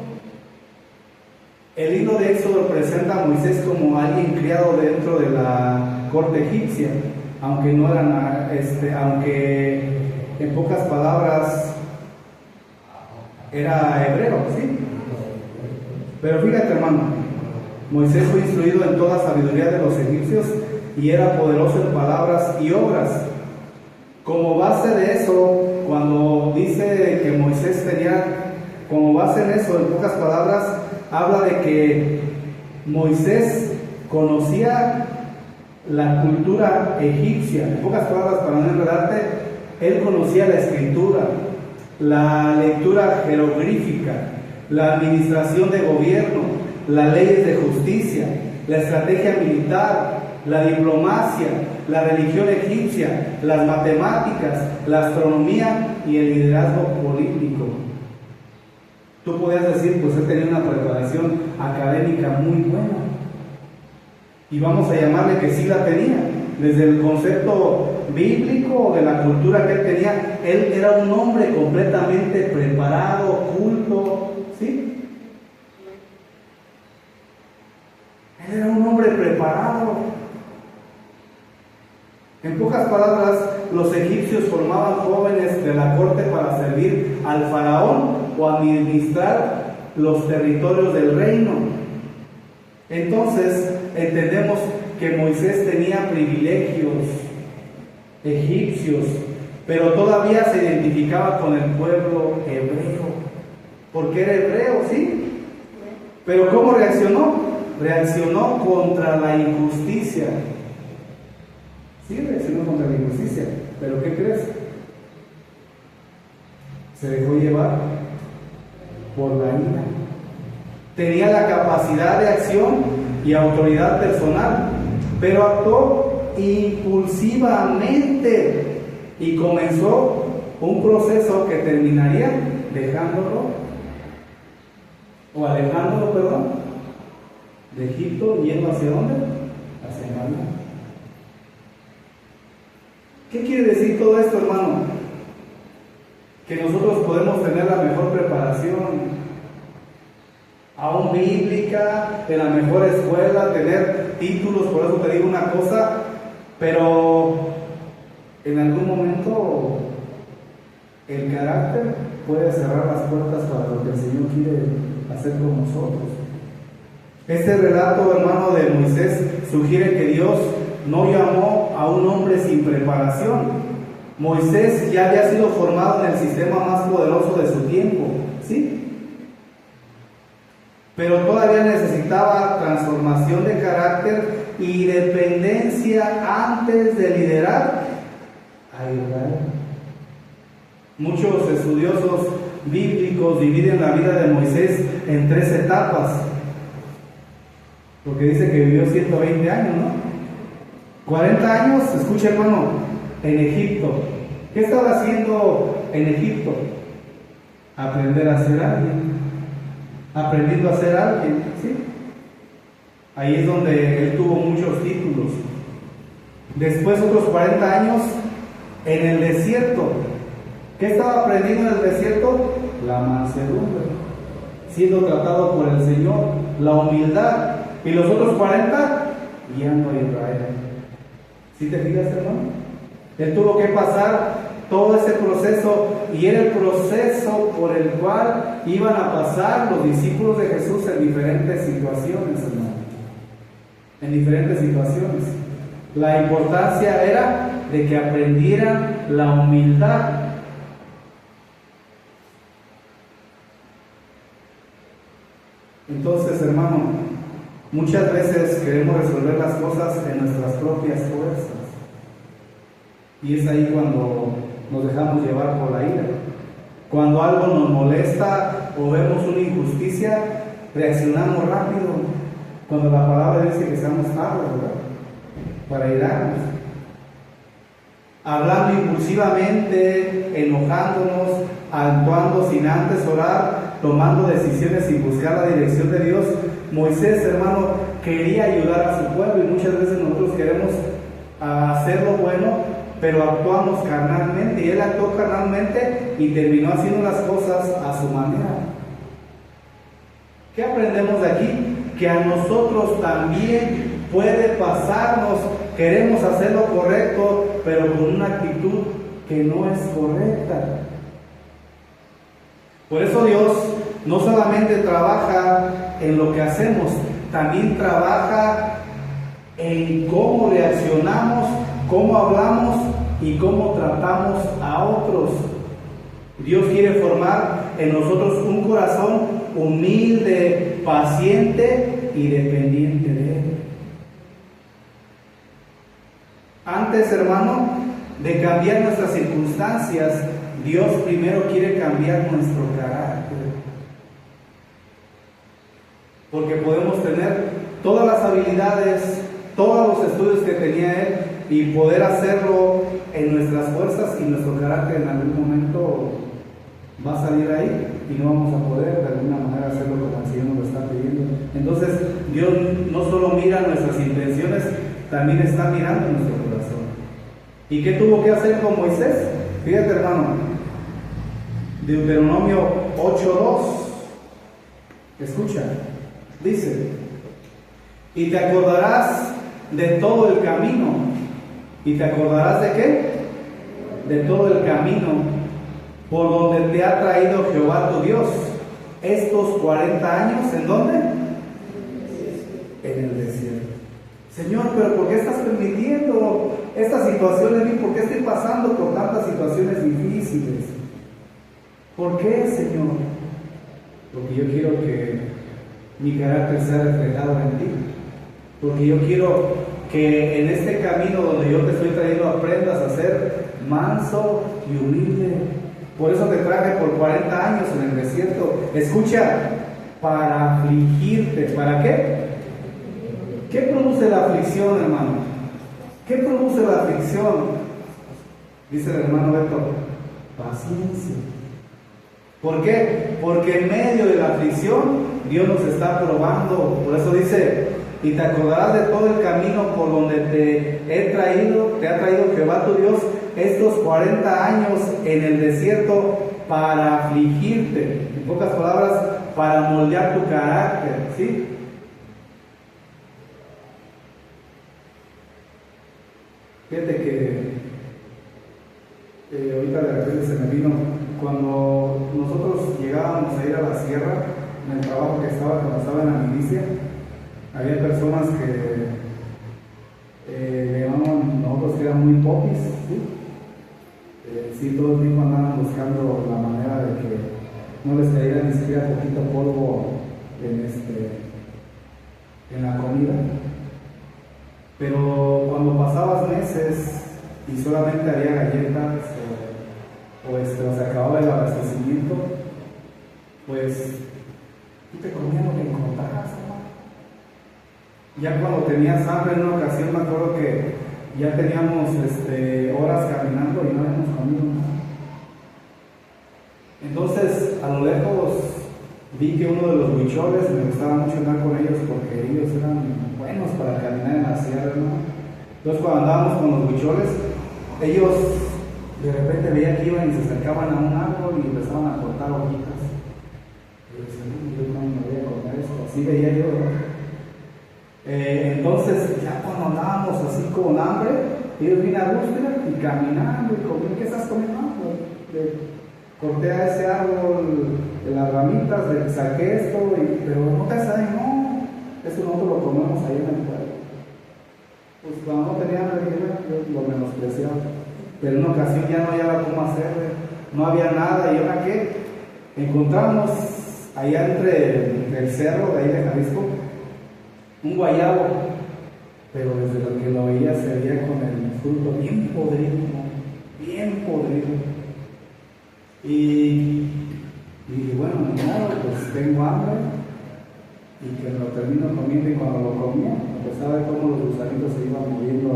Speaker 1: el libro de Éxodo presenta a Moisés como alguien criado dentro de la corte egipcia, aunque no eran, aunque en pocas palabras era hebreo, ¿sí? Pero fíjate, hermano, Moisés fue instruido en toda sabiduría de los egipcios y era poderoso en palabras y obras. Como base de eso, cuando dice que Moisés tenía, como base en eso, en pocas palabras, habla de que Moisés conocía la cultura egipcia. En pocas palabras, para no enredarte, él conocía la escritura, la lectura jeroglífica, la administración de gobierno, las leyes de justicia, la estrategia militar, la diplomacia, la religión egipcia, las matemáticas, la astronomía y el liderazgo político. Tú podías decir, pues él tenía una preparación académica muy buena. Y vamos a llamarle que sí la tenía. Desde el concepto bíblico de la cultura que él tenía, él era un hombre completamente preparado, culto, ¿sí? Él era un hombre preparado. En pocas palabras, los egipcios formaban jóvenes de la corte para servir al faraón o administrar los territorios del reino. Entonces, entendemos que Moisés tenía privilegios egipcios, pero todavía se identificaba con el pueblo hebreo, porque era hebreo, ¿sí? Pero ¿cómo reaccionó? Reaccionó contra la injusticia. Sí, reaccionó contra la injusticia, pero ¿qué crees? Se dejó llevar por la ira. Tenía la capacidad de acción y autoridad personal, pero actuó impulsivamente y comenzó un proceso que terminaría dejándolo, o alejándolo, perdón, de Egipto, yendo hacia dónde? Hacia Canaán. ¿Qué quiere decir todo esto, hermano? Que nosotros podemos tener la mejor preparación, aún bíblica, en la mejor escuela, tener títulos, por eso te digo una cosa, pero en algún momento el carácter puede cerrar las puertas para lo que el Señor quiere hacer con nosotros. Este relato, hermano, de Moisés sugiere que Dios no llamó a un hombre sin preparación. Moisés ya había sido formado en el sistema más poderoso de su tiempo, ¿sí? Pero todavía necesitaba transformación de carácter y dependencia antes de liderar a Israel. Muchos estudiosos bíblicos dividen la vida de Moisés en 3 etapas, porque dice que vivió 120 años, ¿no? 40 años, escucha, hermano, en Egipto. ¿Qué estaba haciendo en Egipto? Aprender a ser alguien. Aprendiendo a ser alguien, ¿sí? Ahí es donde él tuvo muchos títulos. Después otros 40 años en el desierto. ¿Qué estaba aprendiendo en el desierto? La mansedumbre, siendo tratado por el Señor, la humildad. Y los otros 40, guiando a Israel. ¿Sí te fijas, hermano? Él tuvo que pasar todo ese proceso, y era el proceso por el cual iban a pasar los discípulos de Jesús en diferentes situaciones, hermano. En diferentes situaciones. La importancia era de que aprendieran la humildad. Entonces, hermano, muchas veces queremos resolver las cosas en nuestras propias fuerzas. Y es ahí cuando nos dejamos llevar por la ira. Cuando algo nos molesta o vemos una injusticia, reaccionamos rápido. Cuando la palabra dice que seamos tardos, ¿verdad? Para irarnos. Hablando impulsivamente, enojándonos, actuando sin antes orar, tomando decisiones sin buscar la dirección de Dios. Moisés, hermano, quería ayudar a su pueblo, y muchas veces nosotros queremos hacer lo bueno, pero actuamos carnalmente, y él actuó carnalmente y terminó haciendo las cosas a su manera. ¿Qué aprendemos de aquí? Que a nosotros también puede pasarnos, queremos hacer lo correcto, pero con una actitud que no es correcta. Por eso Dios no solamente trabaja en lo que hacemos, también trabaja en cómo reaccionamos, cómo hablamos y cómo tratamos a otros. Dios quiere formar en nosotros un corazón humilde, paciente y dependiente de Él. Antes, hermano, de cambiar nuestras circunstancias, Dios primero quiere cambiar nuestro carácter. Porque podemos tener todas las habilidades, todos los estudios que tenía Él y poder hacerlo en nuestras fuerzas, y nuestro carácter en algún momento va a salir ahí y no vamos a poder de alguna manera hacerlo como el Señor nos lo está pidiendo. Entonces Dios no solo mira nuestras intenciones, también está mirando nuestro corazón. ¿Y qué tuvo que hacer con Moisés? Fíjate, hermano, Deuteronomio 8:2, escucha, dice: y te acordarás de todo el camino. ¿Y te acordarás de qué? De todo el camino por donde te ha traído Jehová tu Dios estos 40 años. ¿En dónde? En el desierto. Señor, pero ¿por qué estás permitiendo esta situación en mí? ¿Por qué estoy pasando por tantas situaciones difíciles? ¿Por qué, Señor? Porque yo quiero que mi carácter sea reflejado en ti. Porque yo quiero que en este camino donde yo te estoy trayendo aprendas a ser manso y humilde. Por eso te traje por 40 años en el desierto. Escucha, para afligirte. ¿Para qué? ¿Qué produce la aflicción, hermano? ¿Qué produce la aflicción? Dice el hermano Beto: paciencia. ¿Por qué? Porque en medio de la aflicción Dios nos está probando. Por eso dice: y te acordarás de todo el camino por donde te ha traído Jehová tu Dios estos 40 años en el desierto para afligirte. En pocas palabras, para moldear tu carácter, ¿sí? Fíjate que ahorita de repente se me vino, cuando nosotros llegábamos a ir a la sierra, en el trabajo que estaba, cuando estaba en la milicia, había personas que le llamaban nosotros que eran muy popis, ¿sí? Sí, todo el tiempo andaban buscando la manera de que no les cayera ni siquiera poquito polvo en la comida. Pero cuando pasabas meses y solamente había galletas o se acababa el abastecimiento, pues tú te comías lo que encontrabas, ¿no? Ya cuando tenías hambre, en una ocasión me acuerdo que ya teníamos horas caminando y no habíamos comido nada. Entonces, a lo lejos vi que uno de los huicholes, me gustaba mucho andar con ellos porque ellos eran buenos para caminar en la sierra, ¿no? Entonces, cuando andábamos con los huicholes, ellos de repente veía que iban y se acercaban a un árbol y empezaban a cortar hojitas. Y yo decía: yo no me voy a comer esto. Así veía yo, ¿no? Entonces, ya cuando andábamos así con hambre, ellos vienen a búsqueda y caminando y comiendo. ¿Qué estás comiendo? Corté a ese árbol de las ramitas, saqué esto, pero no te saben, no, eso nosotros lo comemos ahí en el pueblo. Pues cuando no tenía hambre, yo lo menospreciaba. Pero en una ocasión ya no había cómo hacerle, no había nada, y ahora qué, encontramos allá entre el cerro de ahí de Jalisco un guayabo, pero desde lo que lo veía se veía con el fruto bien podrido, bien podrido. Y bueno, no, pues tengo hambre, y que me lo termino comiendo, y cuando lo comía, empezaba a ver cómo los gusanitos se iban moviendo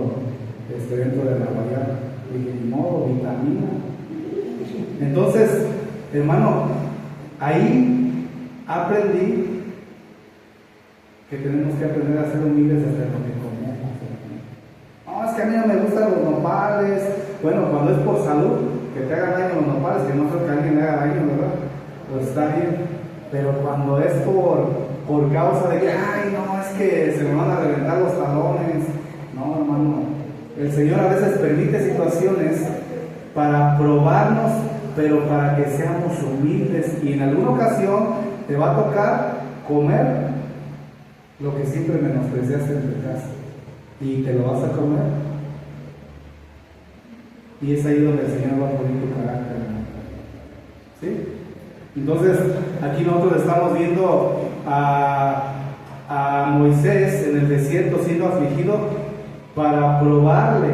Speaker 1: dentro de la guayaba. Y dije: ni modo, vitamina. Entonces, hermano, ahí aprendí que tenemos que aprender a ser humildes desde lo que comemos. No, es que a mí no me gustan los nopales. Bueno, cuando es por salud, que te hagan daño los nopales, que no creo que alguien le haga daño, ¿verdad? Pues está bien. Pero cuando es por causa de que, ay, no, es que se me van a reventar los talones. No, hermano. El Señor a veces permite situaciones para probarnos, pero para que seamos humildes. Y en alguna ocasión te va a tocar comer lo que siempre menospreciaste en tu casa, y te lo vas a comer. Y es ahí donde el Señor va a poner tu carácter, ¿sí? Entonces, aquí nosotros estamos viendo a Moisés en el desierto siendo afligido para probarle.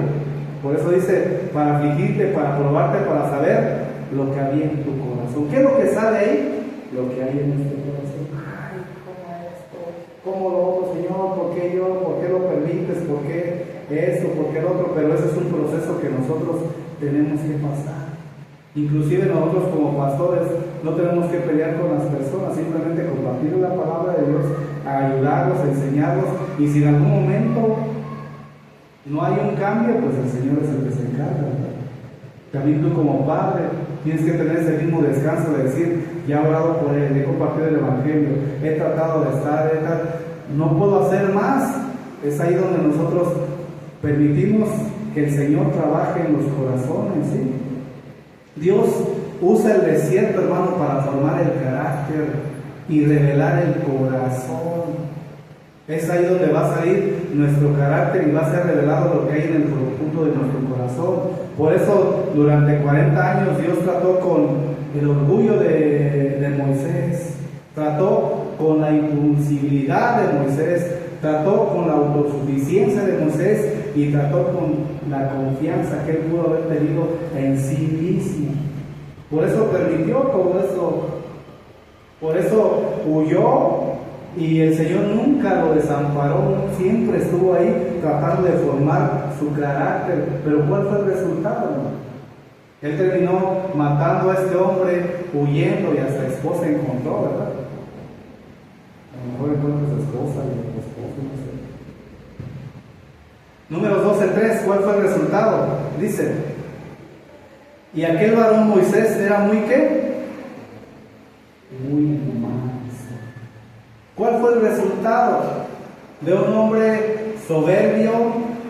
Speaker 1: Por eso dice, para afligirte, para probarte, para saber lo que había en tu corazón. ¿Qué es lo que sale ahí? Lo que hay en nuestro corazón. Ay, ¿cómo esto? ¿Cómo lo otro, Señor? ¿Por qué yo? ¿Por qué lo permites? ¿Por qué esto? ¿Por qué el otro? Pero ese es un proceso que nosotros tenemos que pasar. Inclusive nosotros como pastores no tenemos que pelear con las personas, simplemente compartir la palabra de Dios, ayudarlos, enseñarlos, y si en algún momento no hay un cambio, pues el Señor es el que se encarga, ¿verdad? También tú como padre tienes que tener ese mismo descanso de decir, ya he orado por él, he compartido el Evangelio, he tratado de estar, no puedo hacer más. Es ahí donde nosotros permitimos que el Señor trabaje en los corazones, ¿sí? Dios usa el desierto, hermano, para formar el carácter y revelar el corazón. Es ahí donde va a salir nuestro carácter y va a ser revelado lo que hay en el profundo de nuestro corazón. Por eso, durante 40 años, Dios trató con el orgullo de Moisés, trató con la impulsividad de Moisés, trató con la autosuficiencia de Moisés y trató con la confianza que él pudo haber tenido en sí mismo. Por eso permitió todo eso, por eso huyó, y el Señor nunca lo desamparó, siempre estuvo ahí tratando de formar su carácter. Pero ¿cuál fue el resultado? Él terminó matando a este hombre, huyendo, y hasta esposa encontró, ¿verdad? A lo mejor encuentra a su esposa y a su esposo, no sé. Números 12:3, ¿cuál fue el resultado? Dice, y aquel varón Moisés era muy ¿qué? Muy manso. ¿Cuál fue el resultado? De un hombre soberbio,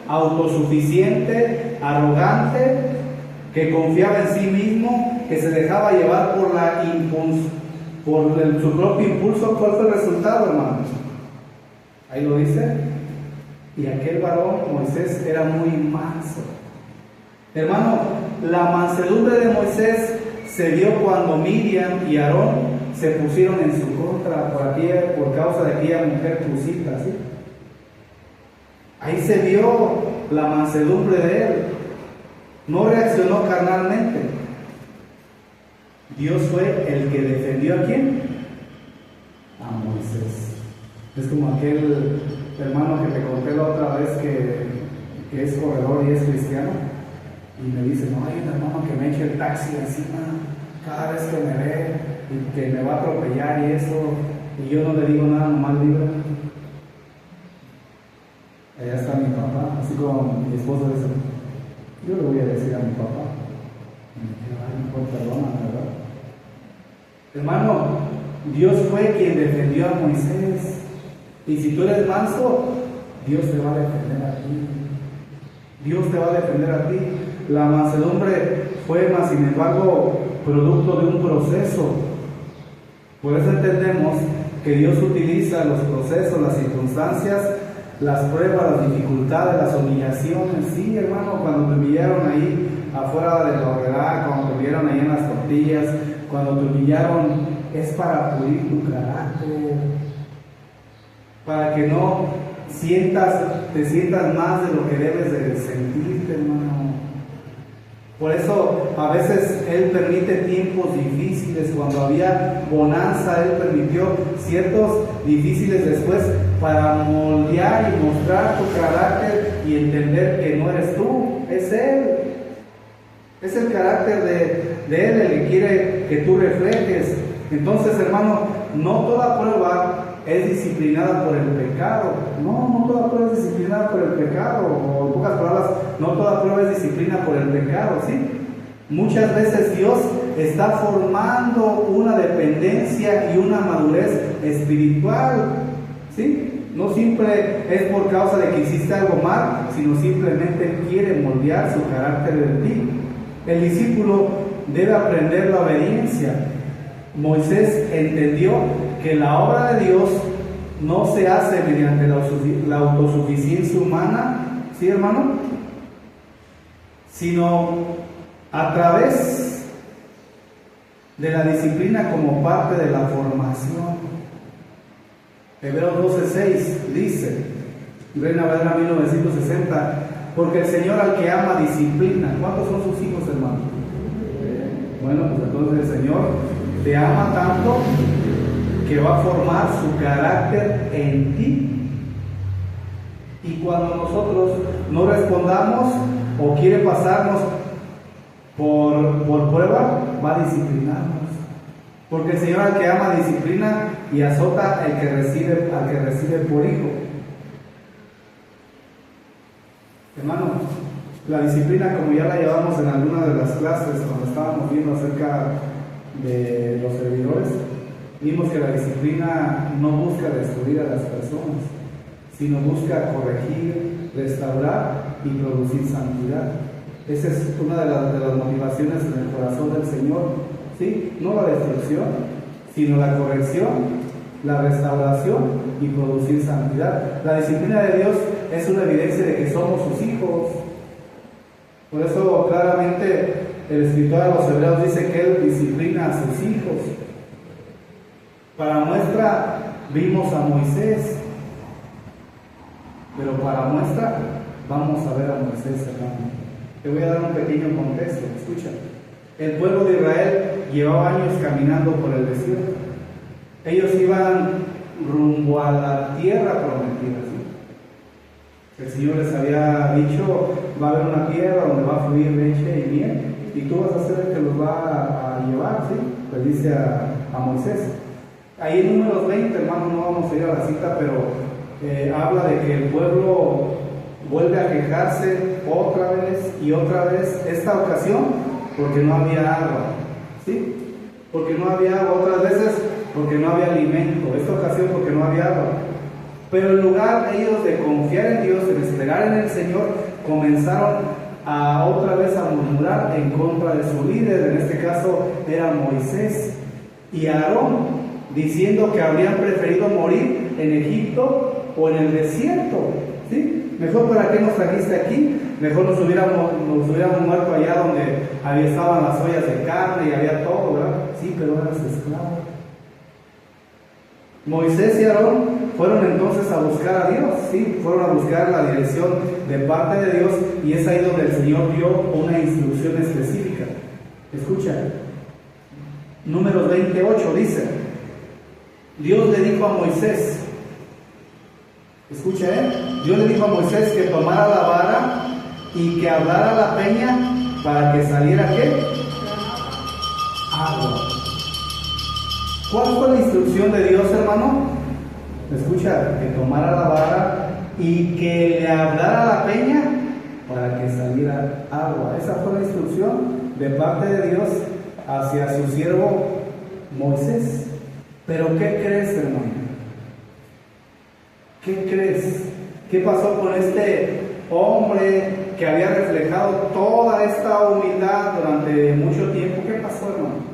Speaker 1: autosuficiente, arrogante, que confiaba en sí mismo, que se dejaba llevar por su propio impulso. ¿Cuál fue el resultado, hermano? Ahí lo dice. Y aquel varón, Moisés, era muy manso. Hermano, la mansedumbre de Moisés se vio cuando Miriam y Aarón se pusieron en su contra por causa de aquella mujer cusita, ¿sí? Ahí se vio la mansedumbre de él. No reaccionó carnalmente. Dios fue el que defendió ¿a quién? A Moisés. Es como aquel hermano que te conté la otra vez que es corredor y es cristiano, y me dice, no, hay un hermano que me echa el taxi encima cada vez que me ve y que me va a atropellar y eso, y yo no le digo nada, nomás libre. Allá está mi papá, así como mi esposo dice, yo le voy a decir a mi papá, mejor perdona, ¿verdad? Hermano, Dios fue quien defendió a Moisés, y si tú eres manso, Dios te va a defender a ti. Dios te va a defender a ti. La mansedumbre fue, más sin embargo, producto de un proceso. Por eso entendemos que Dios utiliza los procesos, las circunstancias, las pruebas, las dificultades, las humillaciones. Sí, hermano, cuando te humillaron ahí afuera de la hoguera, cuando te humillaron ahí en las tortillas, cuando te humillaron, es para pulir tu carácter, para que no te sientas más de lo que debes de sentirte, hermano. Por eso a veces Él permite tiempos difíciles. Cuando había bonanza, Él permitió ciertos difíciles después para moldear y mostrar tu carácter y entender que no eres tú, es Él. Es el carácter de Él el que quiere que tú reflejes. Entonces, hermano, no toda prueba es disciplinada por el pecado. No toda prueba es disciplinada por el pecado. O en pocas palabras, no toda prueba es disciplina por el pecado, ¿sí? Muchas veces Dios está formando una dependencia y una madurez espiritual, ¿sí? No siempre es por causa de que hiciste algo mal, sino simplemente quiere moldear su carácter en ti. El discípulo debe aprender la obediencia. Moisés entendió que la obra de Dios no se hace mediante la autosuficiencia humana, ¿sí, hermano? Sino a través de la disciplina como parte de la formación. Hebreos 12:6 dice, Reina Valera 1960, porque el Señor al que ama disciplina. ¿Cuántos son sus hijos, hermano? Bueno, pues entonces el Señor te ama tanto que va a formar su carácter en ti. Y cuando nosotros no respondamos o quiere pasarnos por prueba, va a disciplinarnos. Porque el Señor al que ama disciplina y azota al que recibe por hijo. Hermano, la disciplina, como ya la llevamos en alguna de las clases cuando estábamos viendo acerca de los servidores, vimos que la disciplina no busca destruir a las personas, sino busca corregir, restaurar y producir santidad. Esa es una de las motivaciones en el corazón del Señor, ¿sí? No la destrucción, sino la corrección, la restauración y producir santidad. La disciplina de Dios es una evidencia de que somos sus hijos. Por eso claramente el escritor de los Hebreos dice que Él disciplina a sus hijos. Para muestra vimos a Moisés, pero para muestra vamos a ver a Moisés, hermano. Te voy a dar un pequeño contexto, escucha. El pueblo de Israel llevaba años caminando por el desierto. Ellos iban rumbo a la tierra prometida, ¿sí? El Señor les había dicho, va a haber una tierra donde va a fluir leche y miel, y tú vas a ser el que los va a llevar, ¿sí? Pues dice a Moisés. Ahí en Números 20, hermano, no vamos a ir a la cita, pero habla de que el pueblo vuelve a quejarse otra vez, esta ocasión, porque no había agua, ¿sí? Porque no había agua, otras veces porque no había alimento, esta ocasión porque no había agua. Pero en lugar de ellos de confiar en Dios, de esperar en el Señor, comenzaron otra vez a murmurar en contra de su líder, en este caso era Moisés y Aarón, diciendo que habrían preferido morir en Egipto o en el desierto, ¿sí? Mejor, ¿para qué nos trajiste aquí? Mejor nos hubiéramos muerto allá donde estaban las ollas de carne y había todo, ¿verdad? Sí, pero eras esclavo. Moisés y Aarón fueron entonces a buscar a Dios, ¿sí? Fueron a buscar la dirección de parte de Dios, y es ahí donde el Señor dio una instrucción específica. Escucha, Números 28 dice, Dios le dijo a Moisés, escucha, Dios le dijo a Moisés que tomara la vara y que hablara a la peña para que saliera ¿qué? Agua. ¿Cuál fue la instrucción de Dios, hermano? Escucha, que tomara la vara y que le hablara a la peña para que saliera agua. Esa fue la instrucción de parte de Dios hacia su siervo Moisés. Pero ¿qué crees, hermano? ¿Qué crees? ¿Qué pasó con este hombre que había reflejado toda esta humildad durante mucho tiempo? ¿Qué pasó, hermano?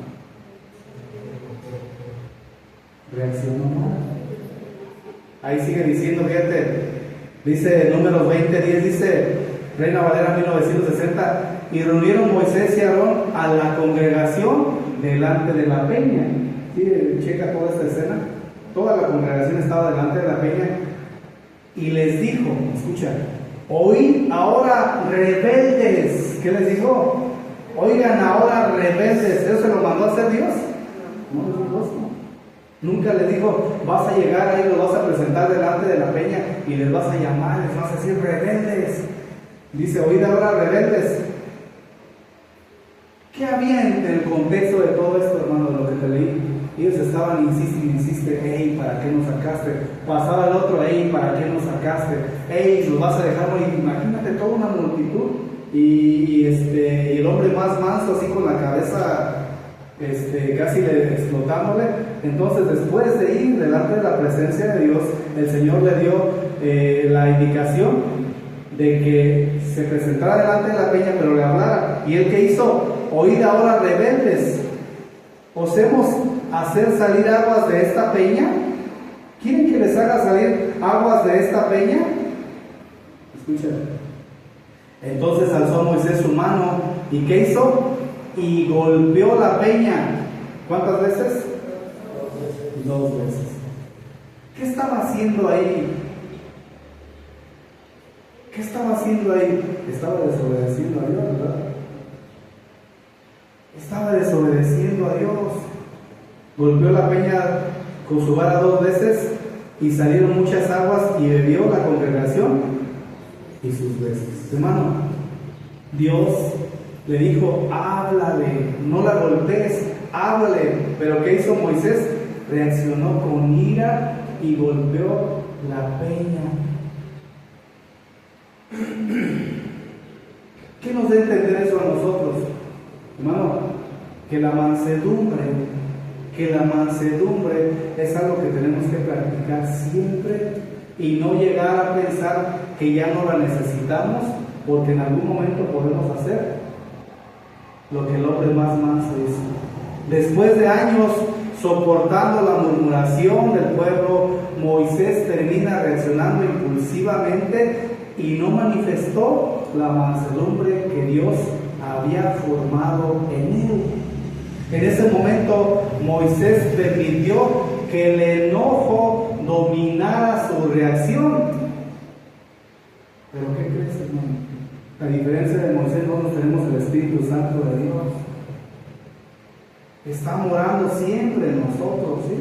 Speaker 1: Reaccionó mal. Ahí sigue diciendo, fíjate, dice Números 20:10, dice Reina Valera 1960, y reunieron Moisés y Aarón a la congregación delante de la peña. ¿Sí? Checa toda esta escena. Toda la congregación estaba delante de la peña y les dijo, escucha, oíd ahora rebeldes. ¿Qué les dijo? Oigan ahora rebeldes. ¿Eso se lo mandó a hacer Dios? No, Dios no. Nunca les dijo, vas a llegar ahí, los vas a presentar delante de la peña y les vas a llamar, les vas a decir rebeldes. Dice, oíd ahora rebeldes. ¿Qué había en el contexto de todo esto, hermano, de lo que te leí? Ellos estaban, insiste, hey, ¿para qué nos sacaste? Pasaba el otro, hey, ¿para qué nos sacaste? Hey, nos vas a dejar morir. Imagínate toda una multitud y el hombre más manso, así con la cabeza casi explotándole. Entonces, después de ir delante de la presencia de Dios, el Señor le dio la indicación de que se presentara delante de la peña, pero le hablara. ¿Y él qué hizo? Oíd ahora rebeldes, ¿os hemos hacer salir aguas de esta peña? ¿Quieren que les haga salir aguas de esta peña? Escuchen. Entonces alzó Moisés su mano, ¿y qué hizo? Y golpeó la peña. ¿Cuántas veces? 2 veces. ¿Qué estaba haciendo ahí? ¿Qué estaba haciendo ahí? Estaba desobedeciendo a Dios, ¿verdad? Estaba desobedeciendo a Dios. Golpeó la peña con su vara 2 veces y salieron muchas aguas y bebió la congregación y sus veces. Hermano, Dios le dijo, háblale, no la golpees, háblale. Pero ¿qué hizo Moisés? Reaccionó con ira y golpeó la peña. ¿Qué nos da a entender eso a nosotros? Hermano, que la mansedumbre es algo que tenemos que practicar siempre y no llegar a pensar que ya no la necesitamos, porque en algún momento podemos hacer lo que el hombre más manso hizo. Después de años soportando la murmuración del pueblo, Moisés termina reaccionando impulsivamente y no manifestó la mansedumbre que Dios había formado en él. En ese momento Moisés permitió que el enojo dominara su reacción. Pero ¿qué crees, hermano? A diferencia de Moisés, nosotros tenemos el Espíritu Santo de Dios. Está morando siempre en nosotros, ¿sí?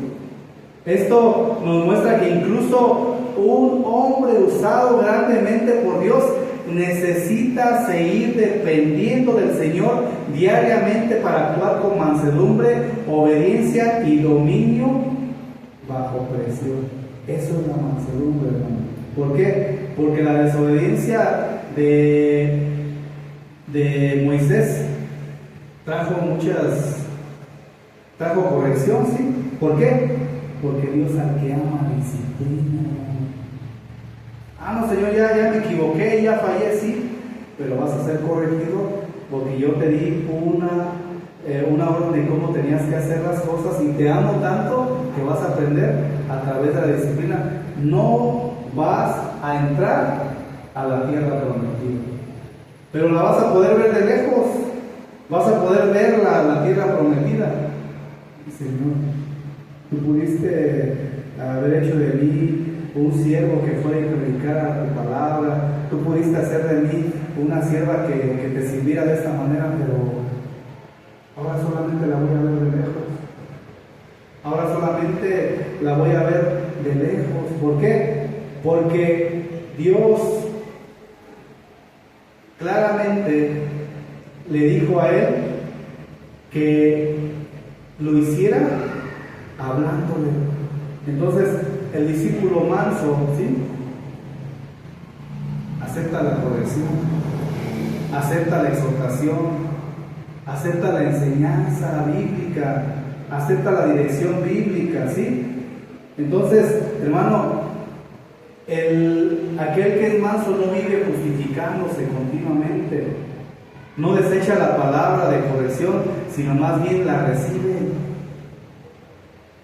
Speaker 1: Esto nos muestra que incluso un hombre usado grandemente por Dios necesita seguir dependiendo del Señor diariamente para actuar con mansedumbre, obediencia y dominio bajo presión. Eso es la mansedumbre, hermano. ¿Por qué? Porque la desobediencia de Moisés trajo corrección, ¿sí? ¿Por qué? Porque Dios al que ama disciplina. No, Señor, ya me equivoqué, ya fallé, sí, pero vas a ser corregido porque yo te di una orden de cómo tenías que hacer las cosas y te amo tanto que vas a aprender a través de la disciplina. No vas a entrar a la tierra prometida, pero la vas a poder ver de lejos, vas a poder ver la tierra prometida. Señor, tú pudiste haber hecho de mí un siervo que fuera a predicar tu palabra, tú pudiste hacer de mí una sierva que te sirviera de esta manera, pero ahora solamente la voy a ver de lejos. Ahora solamente la voy a ver de lejos. ¿Por qué? Porque Dios claramente le dijo a él que lo hiciera hablándole. Entonces, el discípulo manso, ¿sí?, acepta la corrección, acepta la exhortación, acepta la enseñanza bíblica, acepta la dirección bíblica, ¿sí? Entonces, hermano, aquel que es manso no vive justificándose continuamente, no desecha la palabra de corrección, sino más bien la recibe.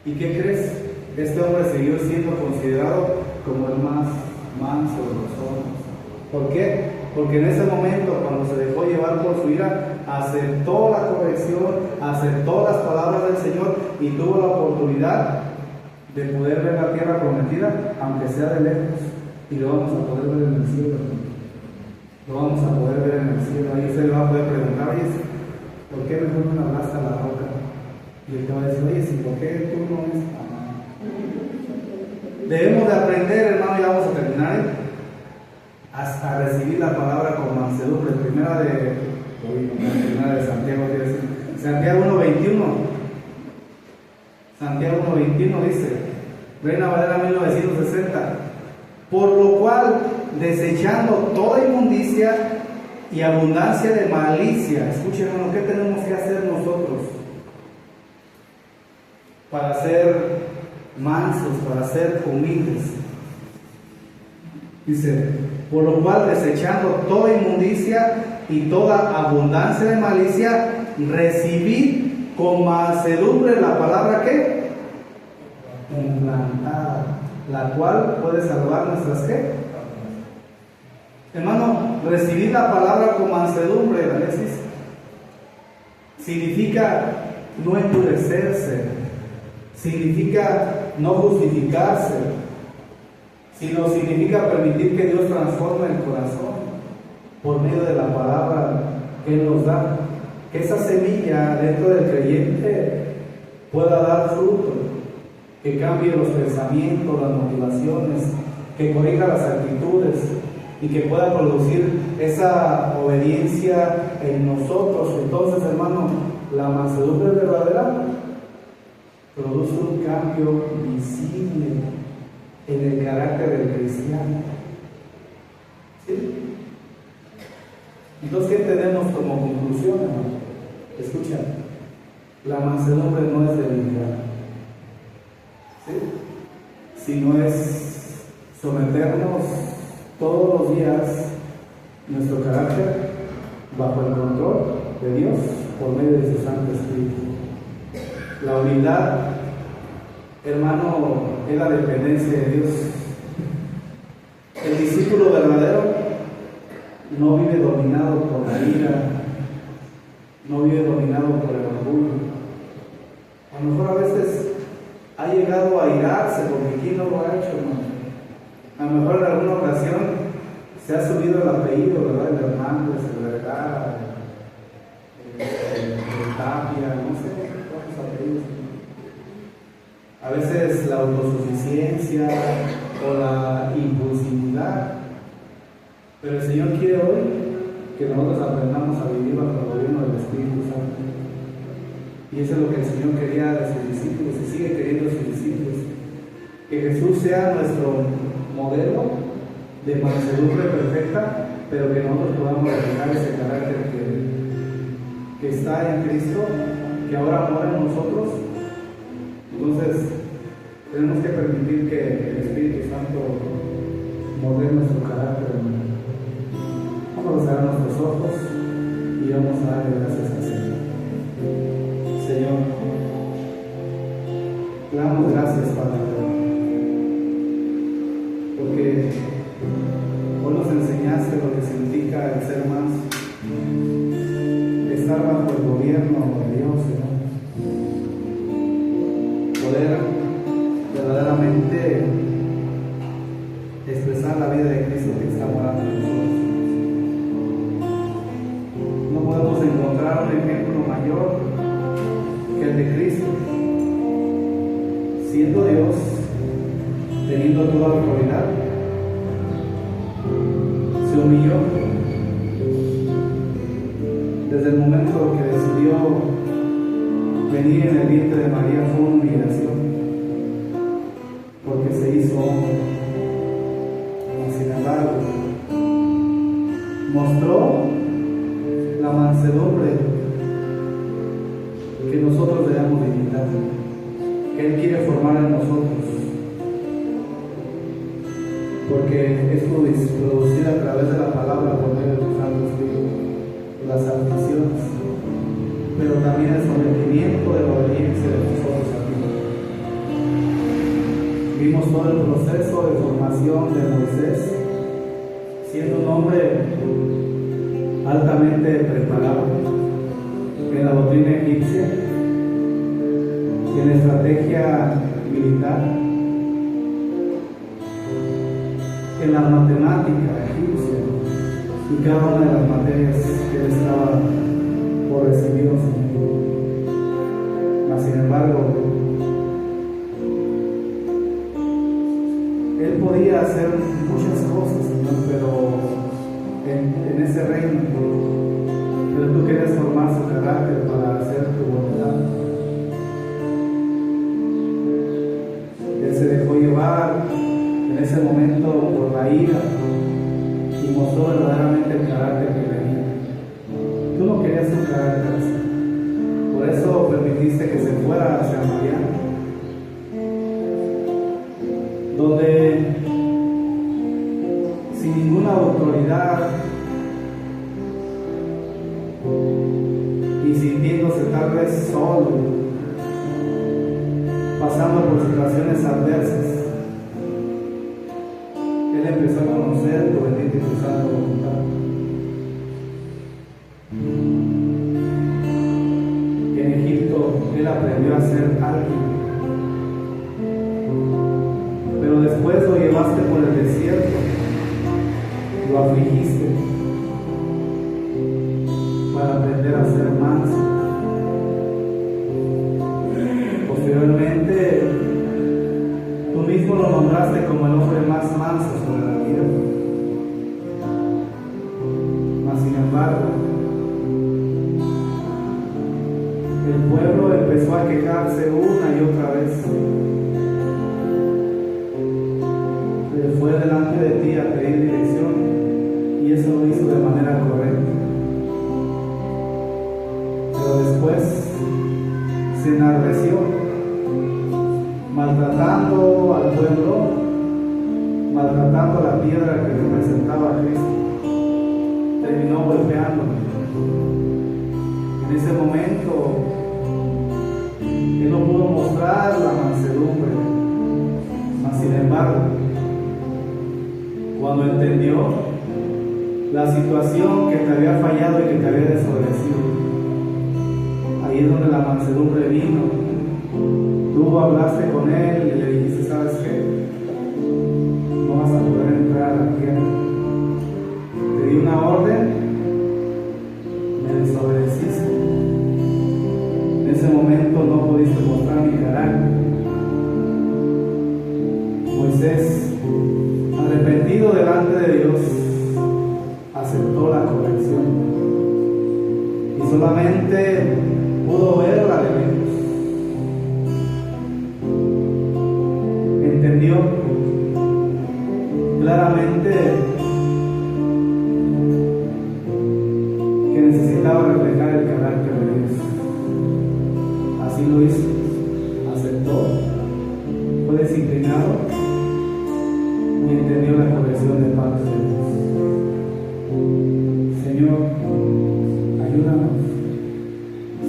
Speaker 1: ¿Y qué crees? Este hombre siguió siendo considerado como el más manso de los hombres. ¿Por qué? Porque en ese momento, cuando se dejó llevar por su ira, aceptó la corrección, aceptó las palabras del Señor y tuvo la oportunidad de poder ver la tierra prometida, aunque sea de lejos, y lo vamos a poder ver en el cielo. Lo vamos a poder ver en el cielo. Ahí usted le va a poder preguntar, oye, ¿por qué mejor no le hablaste a la roca? Y él te va a decir, oye, ¿por qué tú no es? Debemos de aprender, hermano, ya vamos a terminar, hasta recibir la palabra con mansedumbre. Primera de Santiago, Santiago 1:21. Santiago 1:21 dice, Reina Valera 1960, por lo cual, desechando toda inmundicia y abundancia de malicia. Escuchen, hermano, ¿qué tenemos que hacer nosotros para ser mansos, para ser humildes? Dice, por lo cual, desechando toda inmundicia y toda abundancia de malicia, recibid con mansedumbre la palabra, ¿qué? Implantada. la cual puede salvar nuestras ¿qué? Hermano, recibir la palabra con mansedumbre, Alexis, significa no endurecerse, significa no justificarse, sino significa permitir que Dios transforme el corazón por medio de la palabra que Él nos da. Que esa semilla dentro del creyente pueda dar fruto, que cambie los pensamientos, las motivaciones, que corrija las actitudes y que pueda producir esa obediencia en nosotros. Entonces, hermano, la mansedumbre verdadera produce un cambio visible en el carácter del cristiano. ¿Sí? Entonces, ¿qué tenemos como conclusión, hermano? Escucha, la mansedumbre no es debilidad, ¿sí? Sino es someternos todos los días nuestro carácter bajo el control de Dios por medio de su Santo Espíritu. La humildad, hermano, es la dependencia de Dios. El discípulo verdadero no vive dominado por la ira, no vive dominado por el orgullo. A lo mejor a veces ha llegado a irarse, porque ¿quién no lo ha hecho, hermano? A lo mejor en alguna ocasión se ha subido el apellido, ¿verdad? El Hernández, el Vergara, el Tapia, no sé cuántos apellidos. A veces la autosuficiencia o la impulsividad. Pero el Señor quiere hoy que nosotros aprendamos a vivir bajo el gobierno del Espíritu Santo. Y eso es lo que el Señor quería de sus discípulos y sigue queriendo de sus discípulos. Que Jesús sea nuestro modelo de mansedumbre perfecta, pero que nosotros podamos reflejar ese carácter que está en Cristo, que ahora mora en nosotros. Entonces, tenemos que permitir que el Espíritu Santo modele nuestro carácter. Vamos a cerrar nuestros ojos y vamos a darle gracias al Señor. Señor, te damos gracias, Padre, porque hoy nos enseñaste lo que significa el ser más, estar bajo el gobierno de Dios, Señor. Poder verdaderamente expresar la vida de Cristo que está morando en nosotros. No podemos encontrar un ejemplo mayor que el de Cristo, siendo Dios, teniendo toda autoridad, se humilló desde el momento que decidió venir en el vientre de María. Fue una humillación porque se hizo hombre. Sin embargo, mostró la mansedumbre que nosotros debemos imitar, que Él quiere formar en nosotros, porque es producida a través de la palabra por medio de su Santo Espíritu, las aflicciones, pero también el sometimiento de la obediencia de nosotros a ti. Vimos todo el proceso de formación de Moisés, siendo un hombre altamente preparado en la doctrina egipcia, en la estrategia militar, en la matemática egipcia y cada una de las materias que él estaba por recibir. Mas sin embargo, él podía hacer muchas cosas, Señor, pero en ese reino, pero tú querías formar su carácter para hacer tu voluntad. Él se dejó llevar en ese momento por la ira y mostró verdaderamente el carácter que tenía. Tú no querías un carácter así, por eso permitiste que se fuera hacia María, donde sin ninguna autoridad y sintiéndose tal vez solo, pasando por situaciones adversas, Él empezó a conocer tu bendita y tu santa voluntad. En Egipto Él aprendió a ser alguien, pero después lo llevaste por el desierto, lo afligiste para aprender a ser manso. Posteriormente, tú mismo lo nombraste como el hombre más manso sobre la tierra. Mas sin embargo, el pueblo empezó a quejarse una y otra vez. Él fue delante de ti a pedir dirección y eso lo hizo de manera correcta. Pero después se enardeció, maltratando al pueblo, maltratando la piedra que representaba a Cristo. Terminó golpeándolo. En ese momento, Él no pudo mostrar la mansedumbre, mas sin embargo, cuando entendió la situación que te había fallado y que te había desobedecido, ahí es donde la mansedumbre vino. Tú hablaste con Él y le dijiste: ¿sabes qué? No vas a poder entrar a la tierra. Te di una orden, me desobedeciste. En ese momento no pudiste mostrar mi carácter. Moisés, arrepentido delante de Dios, aceptó la corrección y solamente pudo verla de lejos. Entendió claramente que necesitaba reflejar el carácter de Dios. Así lo hizo, aceptó, fue disciplinado y entendió la corrección de parte de Dios. Señor, ayúdanos.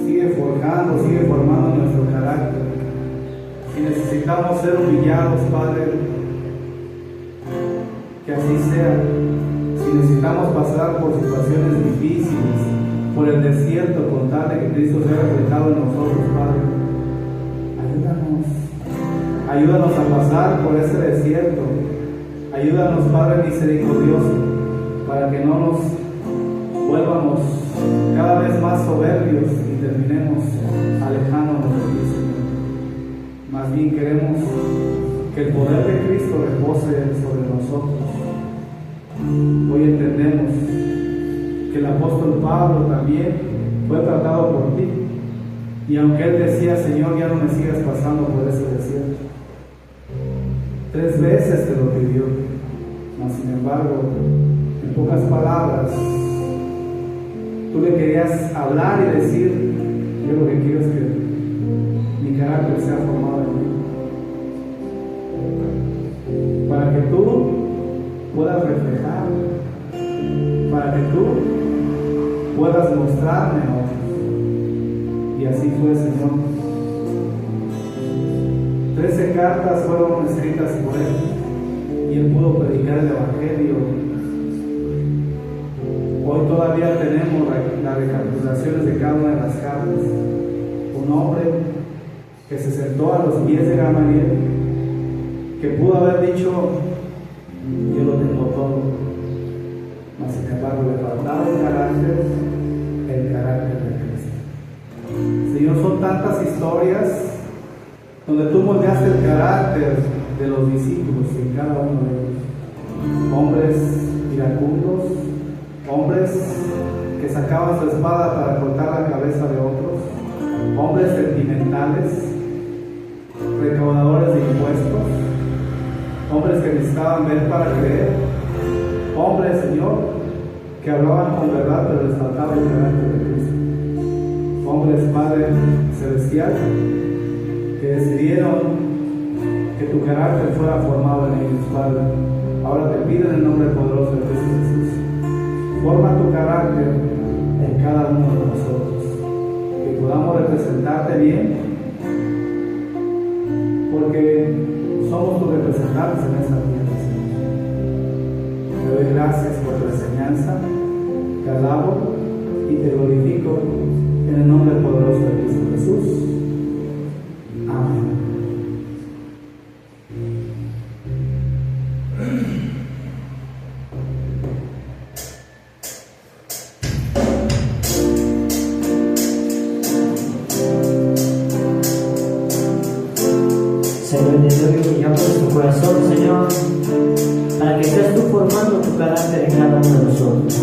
Speaker 1: Sigue forjando, sigue formando nuestro carácter. Si necesitamos ser humillados, Padre, que así sea. Si necesitamos pasar por situaciones difíciles, por el desierto, con tal de que Cristo sea reflejado en nosotros, Padre, ayúdanos. Ayúdanos a pasar por ese desierto. Ayúdanos, Padre misericordioso, para que no nos vuelvamos cada vez más soberbios y terminemos alejándonos de ti, Señor. Más bien queremos que el poder de Cristo repose sobre nosotros. Hoy entendemos que el apóstol Pablo también fue tratado por ti, y aunque él decía: Señor, ya no me sigas pasando por ese desierto, 3 veces te lo pidió, mas sin embargo, en pocas palabras, tú le querías hablar y decir: yo lo que quiero es que mi carácter sea formado en ti, para que tú puedas reflejar, para que tú puedas mostrarme a otros. Y así fue, Señor. 13 cartas fueron escritas por Él y Él pudo predicar el Evangelio. Hoy todavía tenemos las recapitulaciones de cada una de las cartas. Un hombre que se sentó a los pies de Gamaliel, que pudo haber dicho: yo lo tengo todo, mas sin embargo le faltaba el carácter de Cristo. Señor, son tantas historias donde tú moldeaste el carácter de los discípulos en cada uno de ellos. Hombres iracundos, hombres que sacaban su espada para cortar la cabeza de otros, hombres sentimentales, recaudadores de impuestos, hombres que necesitaban ver para creer, hombres, Señor, que hablaban con verdad pero les faltaba el carácter de Cristo. Hombres, Padre Celestial, que decidieron que tu carácter fuera formado en ellos, Padre. Ahora te pido en el nombre poderoso de Cristo Jesús, forma tu carácter en cada uno de nosotros, que podamos representarte bien, porque somos tus representantes en esta tierra, Señor. doy gracias por tu enseñanza, te alabo y te glorifico en el nombre poderoso de Cristo Jesús. Amén.
Speaker 3: Señor, desde hoy humillamos tu corazón, Señor, para que seas tú formando tu carácter en cada uno de nosotros.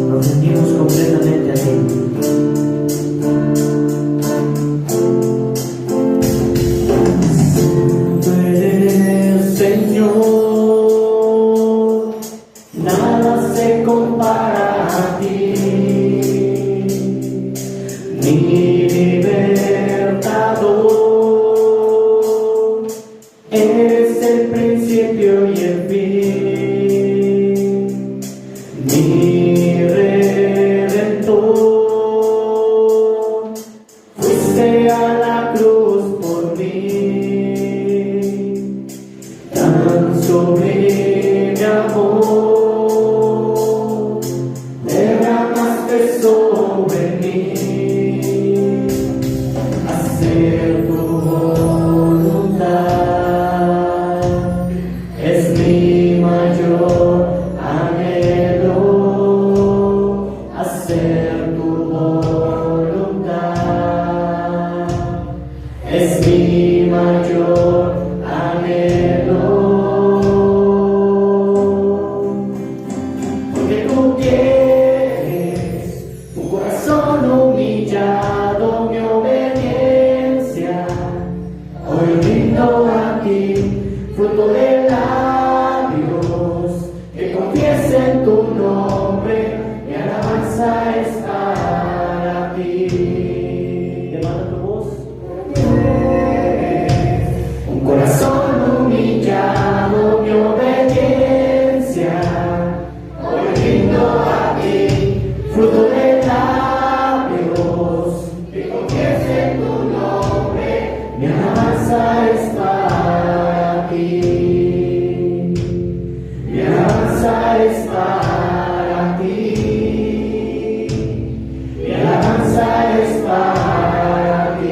Speaker 3: Nos sentimos completamente a ti. Tú eres, Señor, nada se compara a ti. Mi libertador, eres el principio y el fin, mi redentor, fuiste a la cruz por mí, tan sublime amor, derramaste sobre mí, hacer tu voluntad es mi mayor anhelo, hacer tu voluntad es mi mayor anhelo, porque tú tienes un corazón humillado, mi obediencia hoy rindo a ti, fruto de labios que confiesen tu nombre, mi alabanza es para ti. Levanta tu voz. Un corazón humillado, mi obediencia hoy rindo a ti, fruto de labios que confiesen tu nombre, mi alabanza es para ti. Mi alabanza es para ti. Mi alabanza es para ti.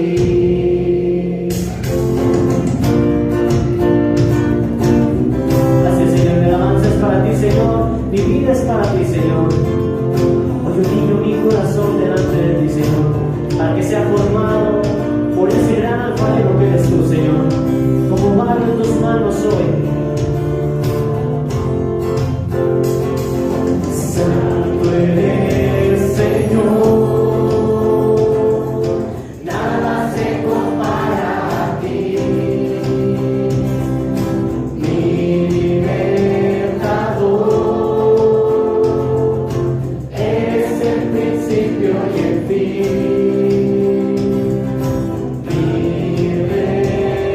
Speaker 3: Gracias, Señor. Mi alabanza es para ti, Señor. Mi vida es para ti, Señor. Hoy yo niño mi corazón delante de ti, Señor, para que sea formado por ese gran alfarero que eres tú, Señor. Como barro en tus manos hoy. Santo eres, Señor, nada se compara a ti. Mi libertador, eres el principio y el fin, mi redentor,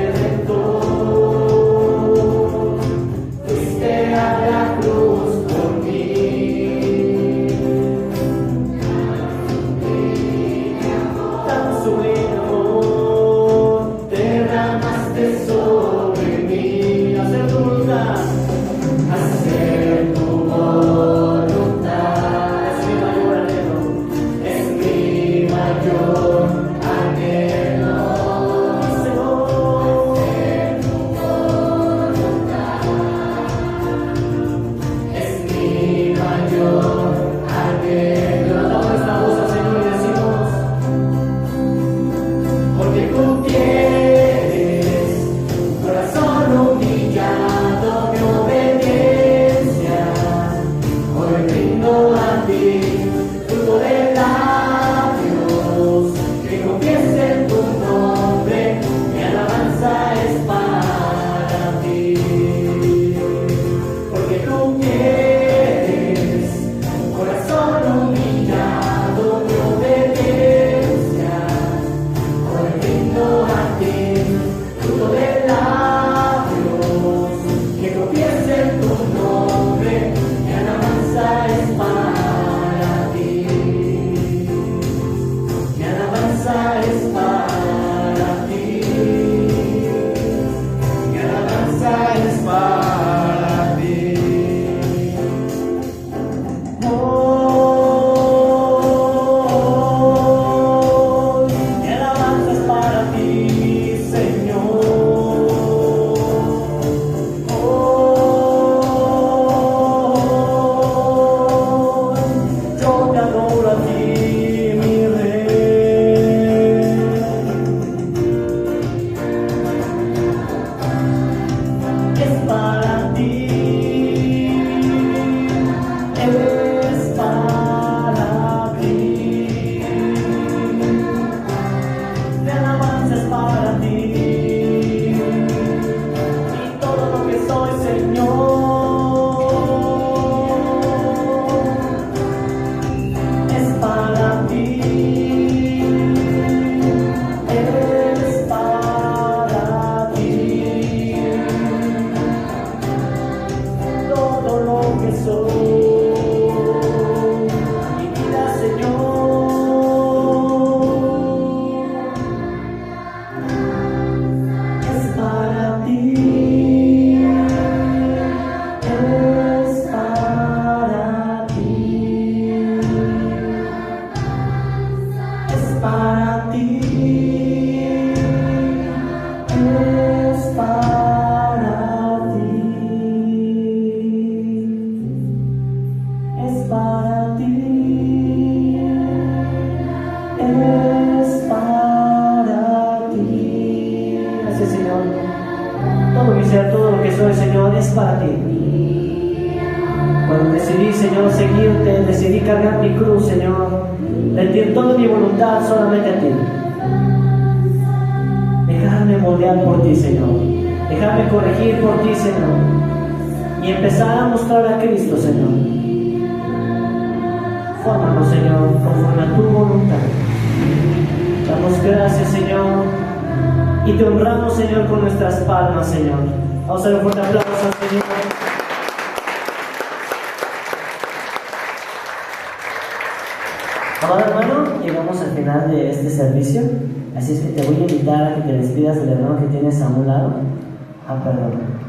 Speaker 3: para ti, es para ti. Gracias, Señor. Todo mi ser, todo lo que soy, Señor, es para ti. Cuando decidí, Señor, seguirte, decidí cargar mi cruz, Señor, rendir toda mi voluntad solamente a ti. Dejarme moldear por ti, Señor. Dejarme corregir por ti, Señor. Y empezar a mostrar a Cristo, Señor. Fórmanos, Señor, conforme a tu voluntad. Damos gracias, Señor. Y te honramos, Señor, con nuestras palmas, Señor. Vamos a dar un fuerte aplauso al Señor. Ahora, hermano, llegamos al final de este servicio. Así es que te voy a invitar a que te despidas del hermano que tienes a un lado. Perdón.